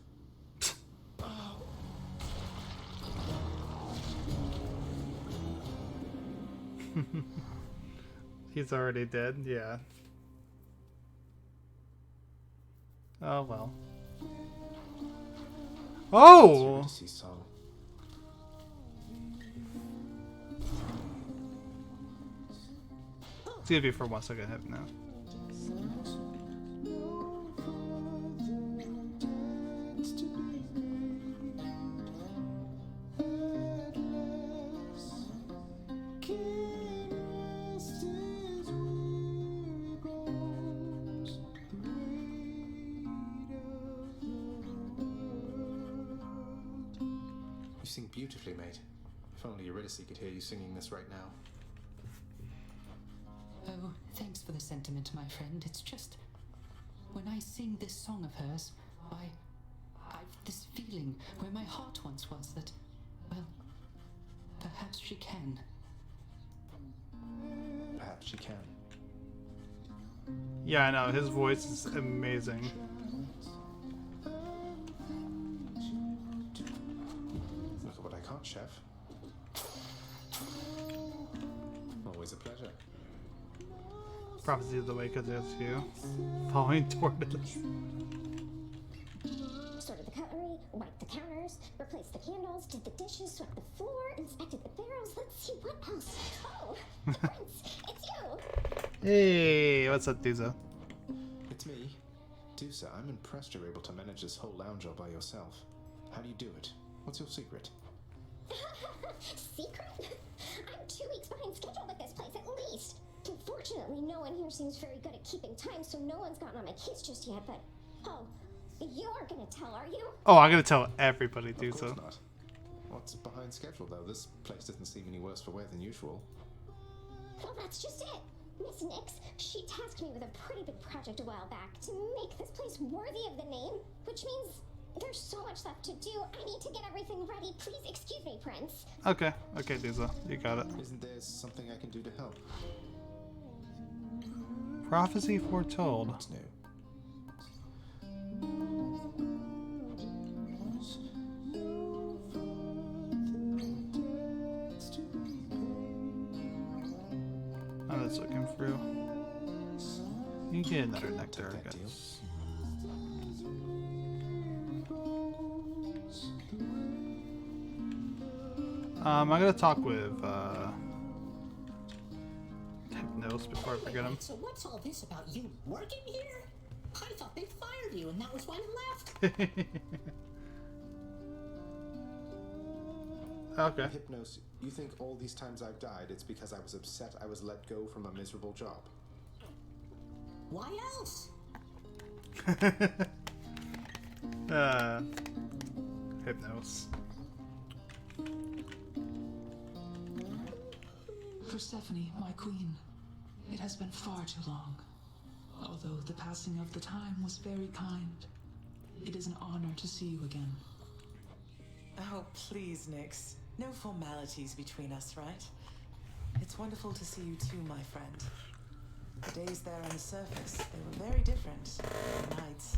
He's already dead, yeah. Oh well. Oh! Ulysses song. It's gonna be for 1 second hip now. You sing beautifully, mate. If only Eurydice could hear you singing this right now. Oh, thanks for the sentiment, my friend. It's just, when I sing this song of hers, I've this feeling where my heart once was that, well, perhaps she can. Perhaps she can. Yeah, I know. His voice is amazing. Look at what I caught, Chef. Always a pleasure. Prophecy of the way because it's you. Falling toward it. Sorted the cutlery, wiped the counters, replaced the candles, did the dishes, swept the floor, inspected the barrels. Let's see what else. Oh, the prince, it's you. Hey, what's up, Duza? It's me. Dusa, I'm impressed you're able to manage this whole lounge all by yourself. How do you do it? What's your secret? Secret? I'm 2 weeks behind schedule with this place, at least. Unfortunately, no one here seems very good at keeping time, so no one's gotten on my case just yet, but... Oh, you aren't gonna tell, are you? Oh, I'm gonna tell everybody, Of course Duza. not. What's behind schedule, though? This place doesn't seem any worse for wear than usual. Well, that's just it. Miss Nix, she tasked me with a pretty big project a while back to make this place worthy of the name, which means there's so much left to do. I need to get everything ready. Please excuse me, Prince. Okay, okay, Duza. You got it. Isn't there something I can do to help? Prophecy foretold. What's new? Oh, that's looking through. You get another nectar, I That guess. I'm gonna talk with Hypnos before I forget him. So what's all this about you working here? I thought they fired you and that was why you left. Okay. Hypnos, you think all these times I've died, it's because I was upset I was let go from a miserable job? Why else? Hypnos. Persephone, my queen, it has been far too long. Although the passing of the time was very kind, it is an honor to see you again. Oh, please, Nyx. No formalities between us, right? It's wonderful to see you too, my friend. The days there on the surface, they were very different. The nights.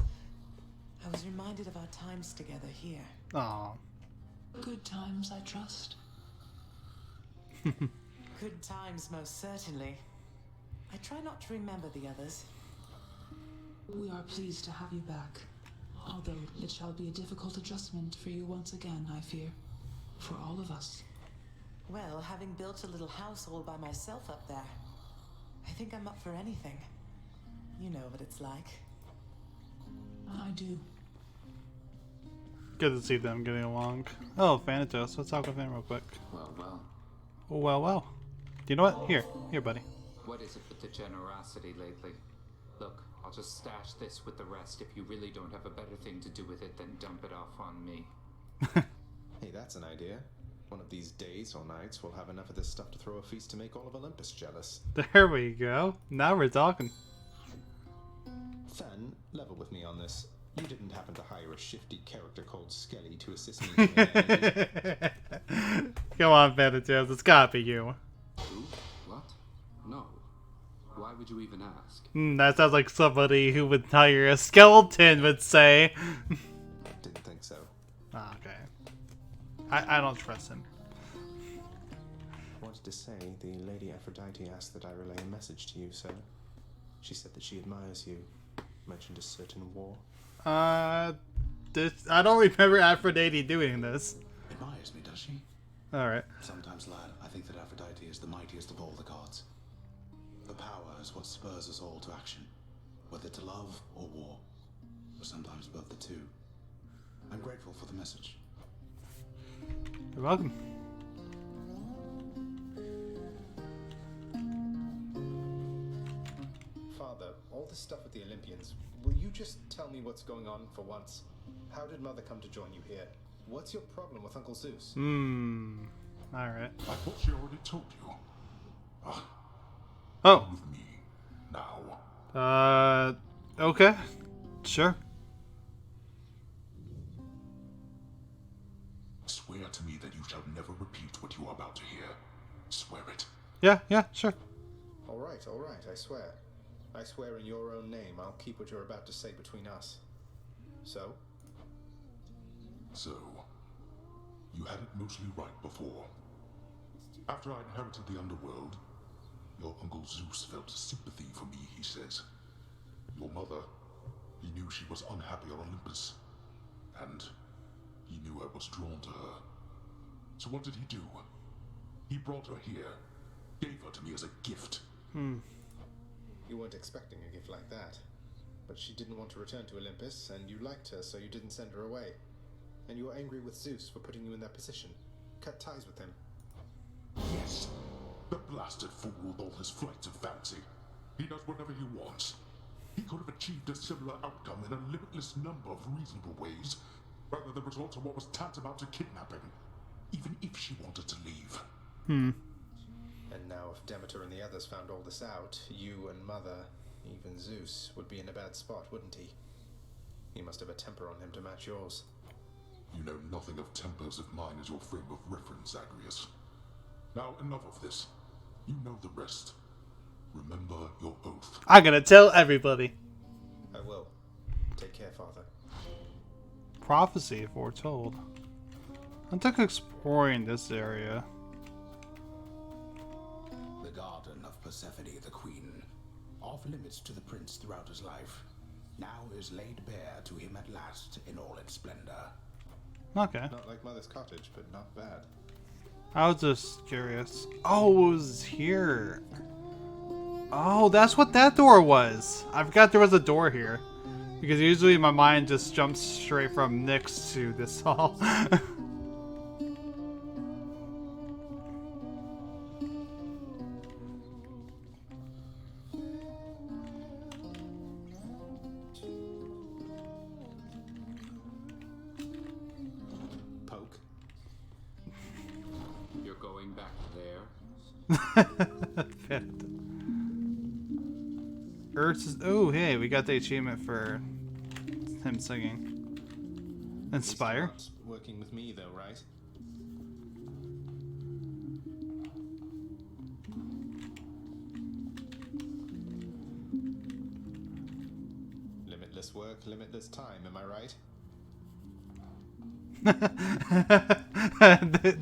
I was reminded of our times together here. Aww. Good times, I trust. Good times, most certainly. I try not to remember the others. We are pleased to have you back, although it shall be a difficult adjustment for you once again, I fear. For all of us. Well, having built a little house all by myself up there, I think I'm up for anything. You know what it's like. I do. Good to see them getting along. Oh, Thanatos. Let's talk with him real quick. Well, well. Oh, well, well. You know what? Here, buddy. What is it with the generosity lately? Look, I'll just stash this with the rest. If you really don't have a better thing to do with it, then dump it off on me. Hey, that's an idea. One of these days or nights, we'll have enough of this stuff to throw a feast to make all of Olympus jealous. There we go. Now we're talking. Fen, level with me on this. You didn't happen to hire a shifty character called Skelly to assist me in the Come on, Thanatos. It's gotta be you. Who? What? No. Why would you even ask? That sounds like somebody who would hire a skeleton would say. Didn't think so. Ah, okay. I don't trust him. I wanted to say the Lady Aphrodite asked that I relay a message to you, sir. She said that she admires you. Mentioned a certain war. I don't remember Aphrodite doing this. Admires me, does she? Alright. Sometimes, lad, I think that Aphrodite is the mightiest of all the gods. The power is what spurs us all to action, whether to love or war, or sometimes both the two. I'm grateful for the message. You're welcome. Father, all this stuff with the Olympians, will you just tell me what's going on for once? How did Mother come to join you here? What's your problem with Uncle Zeus? Alright. I thought she already told you. Oh. With me now. Okay. Sure. Swear to me that you shall never repeat what you are about to hear. Swear it. Yeah, sure. All right, I swear. I swear in your own name, I'll keep what you're about to say between us. So, you had it mostly right before. After I inherited the underworld, your Uncle Zeus felt sympathy for me, he says. Your mother, he knew she was unhappy on Olympus, and he knew I was drawn to her. So what did he do? He brought her here, gave her to me as a gift. you weren't expecting a gift like that. But she didn't want to return to Olympus, and you liked her, so you didn't send her away. And you were angry with Zeus for putting you in that position. Cut ties with him. Yes, the blasted fool with all his flights of fancy. He does whatever he wants. He could have achieved a similar outcome in a limitless number of reasonable ways, rather than resort to what was tantamount to kidnapping, even if she wanted to leave. And now if Demeter and the others found all this out, you and Mother, even Zeus, would be in a bad spot, wouldn't he? He must have a temper on him to match yours. You know nothing of tempers if mine is your frame of reference, Zagreus. Now enough of this. You know the rest. Remember your oath. I'm gonna tell everybody. I will. Take care, Father. Prophecy foretold. I took exploring this area. The garden of Persephone, the queen, off limits to the prince throughout his life, now is laid bare to him at last in all its splendor. Okay. Not like Mother's cottage, but not bad. I was just curious. Oh, it was here. Oh, that's what that door was. I forgot there was a door here. Because usually my mind just jumps straight from Nyx to this hall. Poke. You're going back there? Oh, hey, we got the achievement for him singing. Inspire. Working with me, though, right? Limitless work, limitless time, am I right?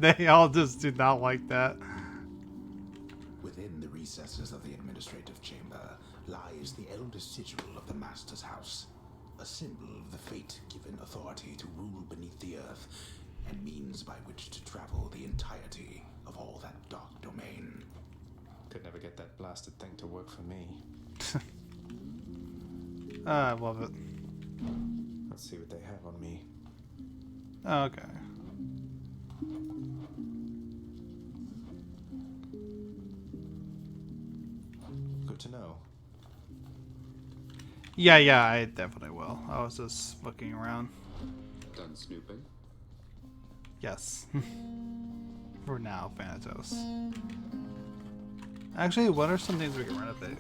They all just do not like that. Within the recesses of the administrative chamber lies is the eldest sigil of the Master's house, a symbol of the fate-given authority to rule beneath the earth, and means by which to travel the entirety of all that dark domain. Could never get that blasted thing to work for me. I love it. Let's see what they have on me. Okay. Good to know. Yeah, I definitely will. I was just looking around. Done snooping? Yes. For now, Thanatos. Actually, what are some things we can renovate?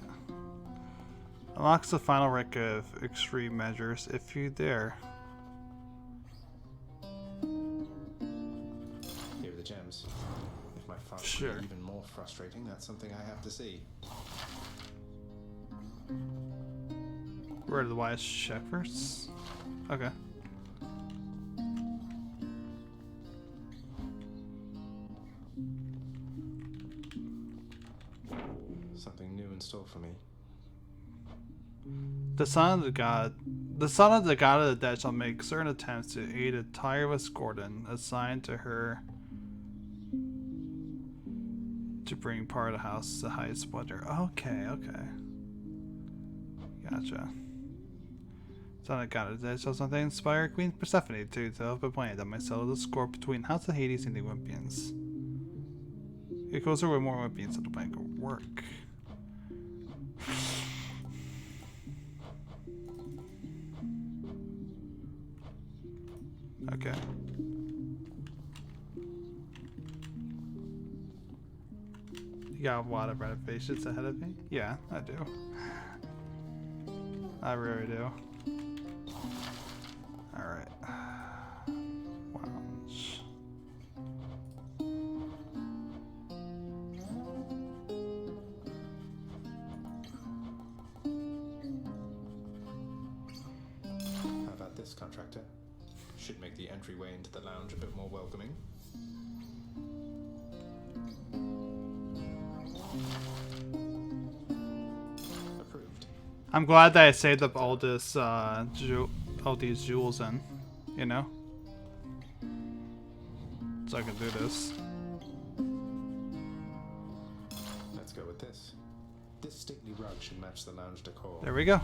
Unlocks the final rank of extreme measures if you dare. Here are the gems. If my father Sure. were even more frustrating, that's something I have to see. Where are the wise shepherds? Okay. Something new in store for me. The son of the god of the dead shall make certain attempts to aid a tireless Gordon assigned to her to bring part of the house to highest splendor. Okay. Gotcha. Son of the god of the dead shall something inspire Queen Persephone to develop a plan that might settle the score between House of Hades and the Olympians. Get closer with more Olympians so the plan can work. Okay. You got a lot of renovations ahead of me? Yeah, I do. I really do. Alright. Lounge. How about this, contractor? Should make the entryway into the lounge a bit more welcoming. Approved. I'm glad that I saved up all this, all these jewels in, you know? So I can do this. Let's go with this. This stately rug should match the lounge decor. There we go.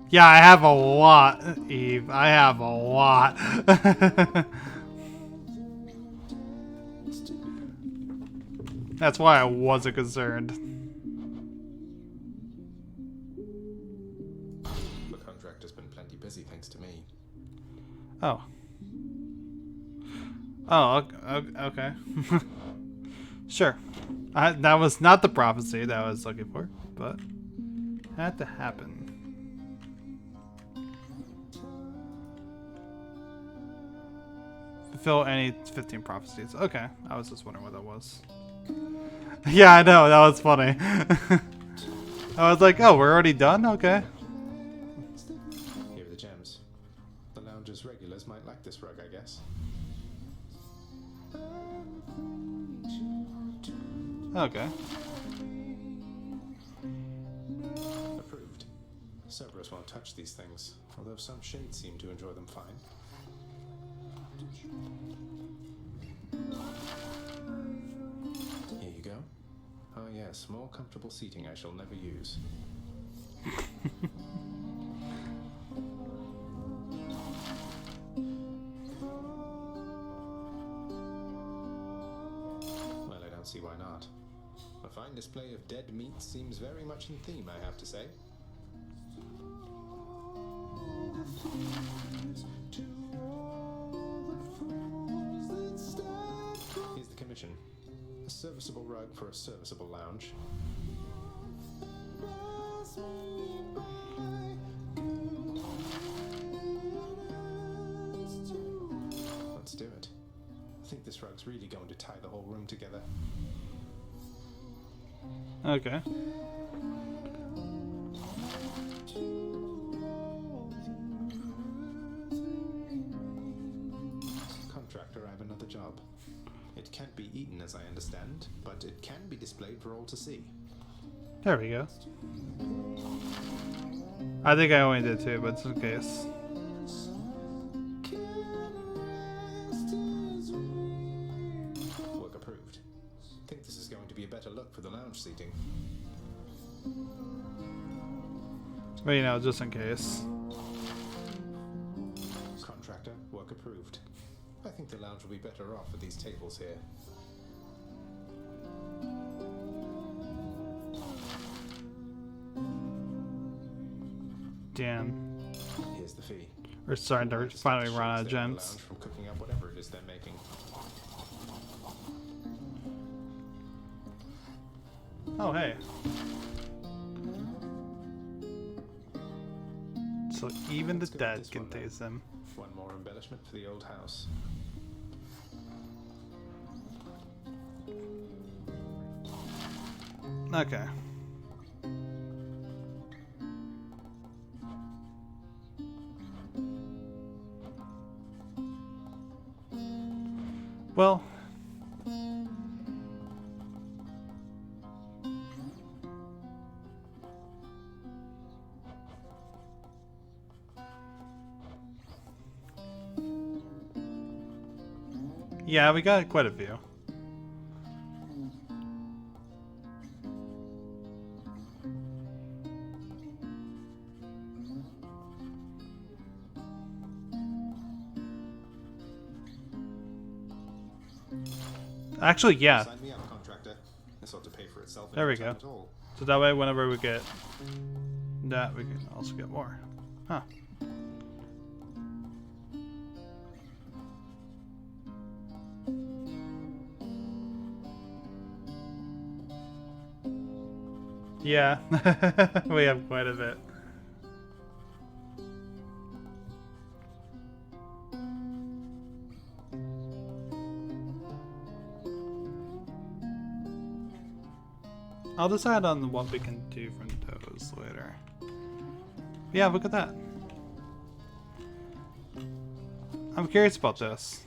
Yeah, I have a lot, Eve. I have a lot. That's why I wasn't concerned. The contractor's been plenty busy thanks to me. Oh. Oh, okay. Sure. That was not the prophecy that I was looking for, but it had to happen. Fulfill any 15 prophecies. Okay, I was just wondering what that was. Yeah, I know, that was funny. I was like, oh, we're already done? Okay. Here are the gems. The lounge's regulars might like this rug, I guess. Okay. Approved. Cerberus won't touch these things, although some shades seem to enjoy them fine. Here you go. Oh yes, more comfortable seating I shall never use. Well, I don't see why not. A fine display of dead meat seems very much in theme, I have to say. Here's the commission. A serviceable rug for a serviceable lounge. Let's do it. think this rug's really going to tie the whole room together. Okay. Contractor, I have another job. It can't be eaten as I understand, but it can be displayed for all to see. There we go. I think I only did two, but just in case. Work approved. Think this is going to be a better look for the lounge seating. But you know, just in case. Contractor, work approved. I think the lounge will be better off with these tables here. Damn. Here's the fee. We're starting to finally run out of gems. Lounge from cooking up whatever it is they're making. Oh, hey. So even the dead can taste them. One more embellishment for the old house. Okay. Well, yeah, we got quite a few. Actually, yeah. Sign me up, contractor. This ought to pay for itself. There we go. So that way, whenever we get that, we can also get more. Huh. Yeah, we have quite a bit. I'll decide on what we can do from those later. Yeah, look at that. I'm curious about this.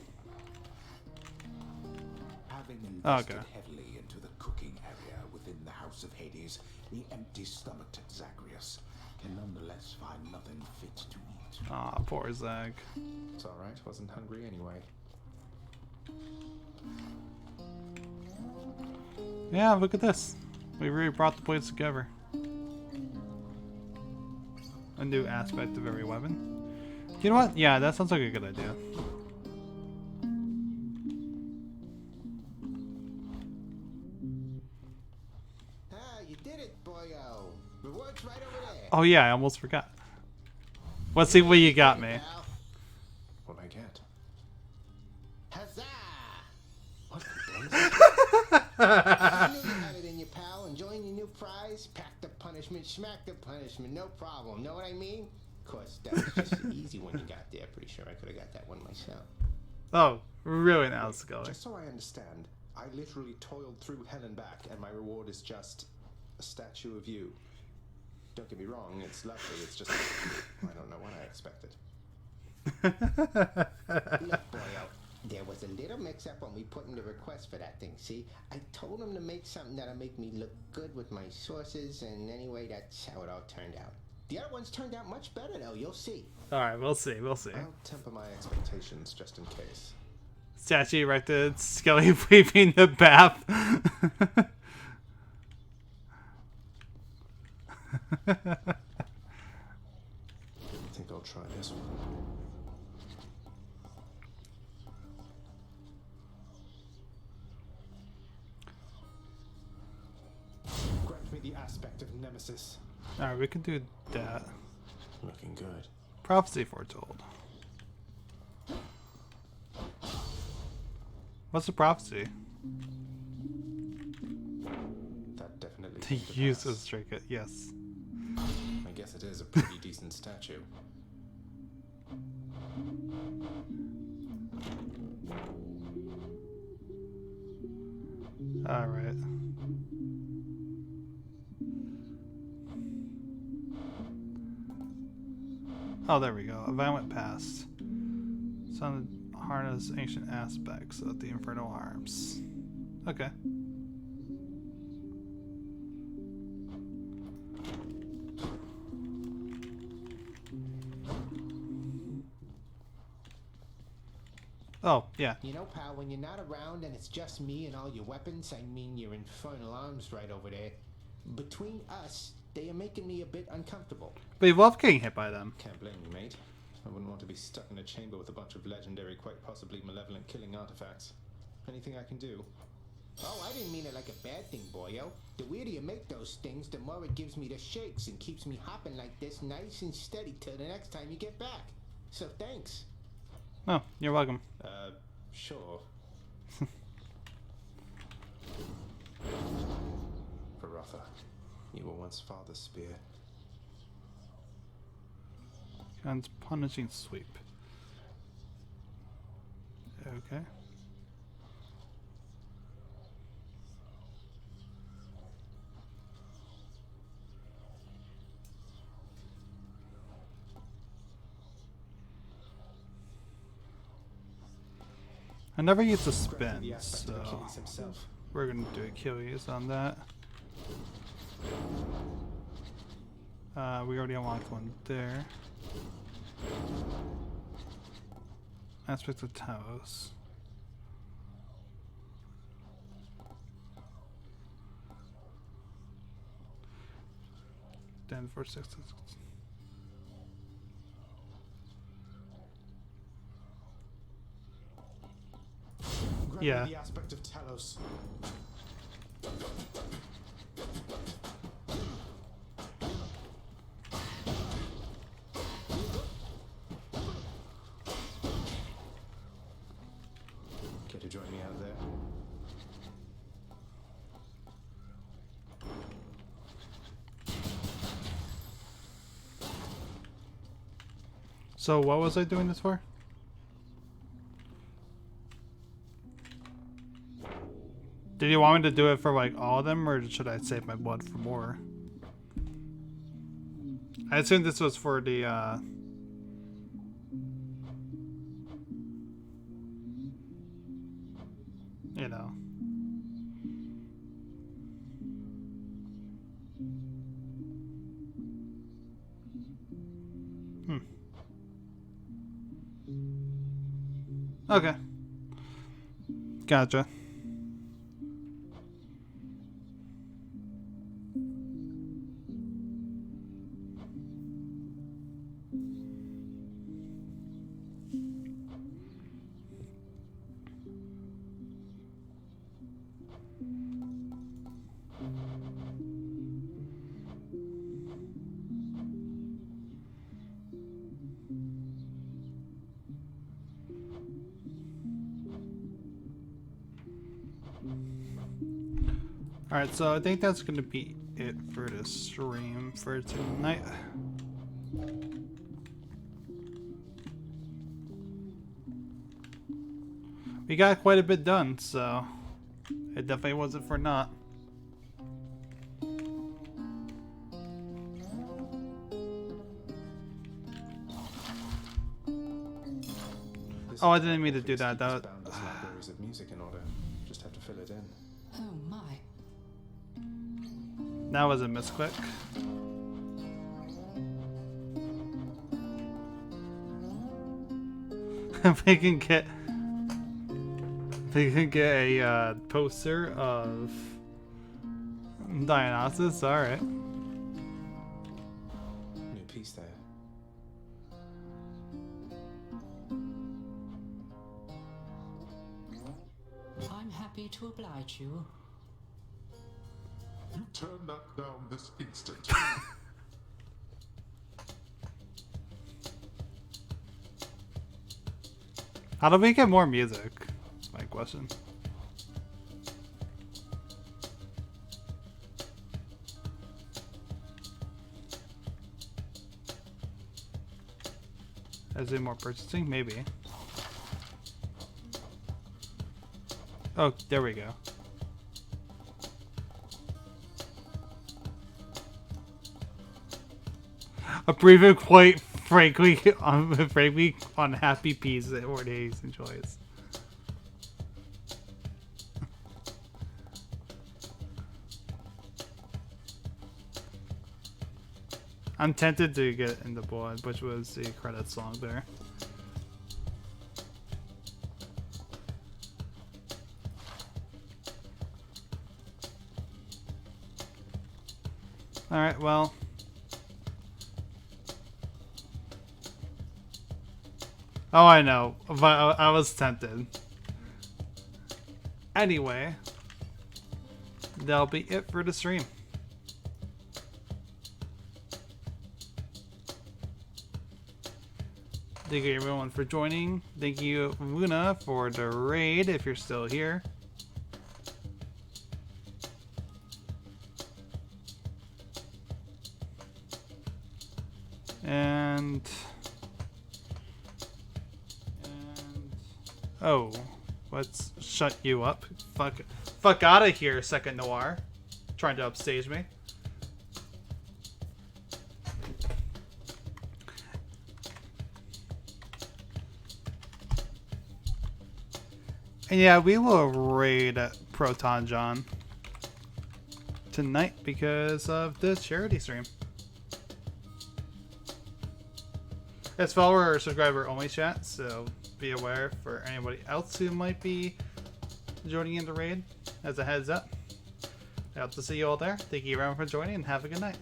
Having Oh, invested okay. heavily into the cooking area within the House of Hades, the empty-stomached Zagreus can nonetheless find nothing fit to eat. Aw, poor Zag. It's alright, wasn't hungry anyway. Yeah, look at this. We really brought the place together. A new aspect of every weapon. You know what? Yeah, that sounds like a good idea. Ah, you did it, boyo. Reward's right over there. Oh yeah, I almost forgot. Let's see what you got me. What I get? Huzzah! What the I knew you had it in your pal. Enjoying your new prize. Pack the punishment, smack the punishment. No problem. Know what I mean? Of course, that was just the easy one you got there. Pretty sure I could have got that one myself. Oh, really? Now it's going. Just so I understand, I literally toiled through hell and back, and my reward is just a statue of you. Don't get me wrong, it's lovely. It's just I don't know what I expected. Look, boyo, there was a little mix-up when we put in the request for that thing. See, I told him to make something that'll make me look good with my sources, and anyway, that's how it all turned out. The other ones turned out much better, though. You'll see. All right, we'll see. We'll see. I'll temper my expectations just in case. Statue erected, Skelly weeping the bath. I think I'll try this one. Grant me the aspect of Nemesis. All right, we can do that. Looking good. Prophecy foretold. What's the prophecy? That definitely. To came to use pass. this trinket, yes. I guess it is a pretty decent statue. Alright. Oh, there we go. A violent past. Some harness ancient aspects of the infernal arms. Okay. Oh, yeah. You know, pal, when you're not around and it's just me and all your weapons, I mean your infernal arms right over there, between us, they are making me a bit uncomfortable. But you love getting hit by them. Can't blame you, mate. I wouldn't want to be stuck in a chamber with a bunch of legendary, quite possibly malevolent killing artifacts. Anything I can do? Oh, I didn't mean it like a bad thing, boyo. The weirder you make those things, the more it gives me the shakes and keeps me hopping like this nice and steady till the next time you get back. So thanks. Oh, you're welcome. Sure. Varotha, you were once Father's spear. Guns punishing sweep. Okay. I never used a spin, so we're gonna do Achilles on that. We already unlocked one there. Aspects of Taos. Then for 6. Yeah. The aspect of Talos. Care to join me out there? So what was I doing this for? Did you want me to do it for like all of them, or should I save my blood for more? I assume this was for the you know. Okay. Gotcha. Alright, so I think that's going to be it for the stream for tonight. We got quite a bit done, so it definitely wasn't for naught. Oh, I didn't mean to do that. That was... libraries of music in order. Just have to fill it in. Oh my. That was a misclick. We can get a poster of Dionysus. All right. New piece there. I'm happy to oblige you. You turn that down this instant. How do we get more music? That's my question. Is there more purchasing? Maybe. Oh, there we go. A brief and quite frankly unhappy piece that Ordays enjoys. I'm tempted to get into Blood, which was the credit song there. Alright, well. Oh, I know, but I was tempted. Anyway, that'll be it for the stream. Thank you everyone for joining. Thank you, Luna, for the raid, if you're still here. And oh, let's shut you up. Fuck out of here, Second Noir. Trying to upstage me. And yeah, we will raid Proton John tonight because of the charity stream. It's follower or subscriber only chat, so be aware for anybody else who might be joining in the raid as a heads up. I hope to see you all there. Thank you everyone for joining and have a good night.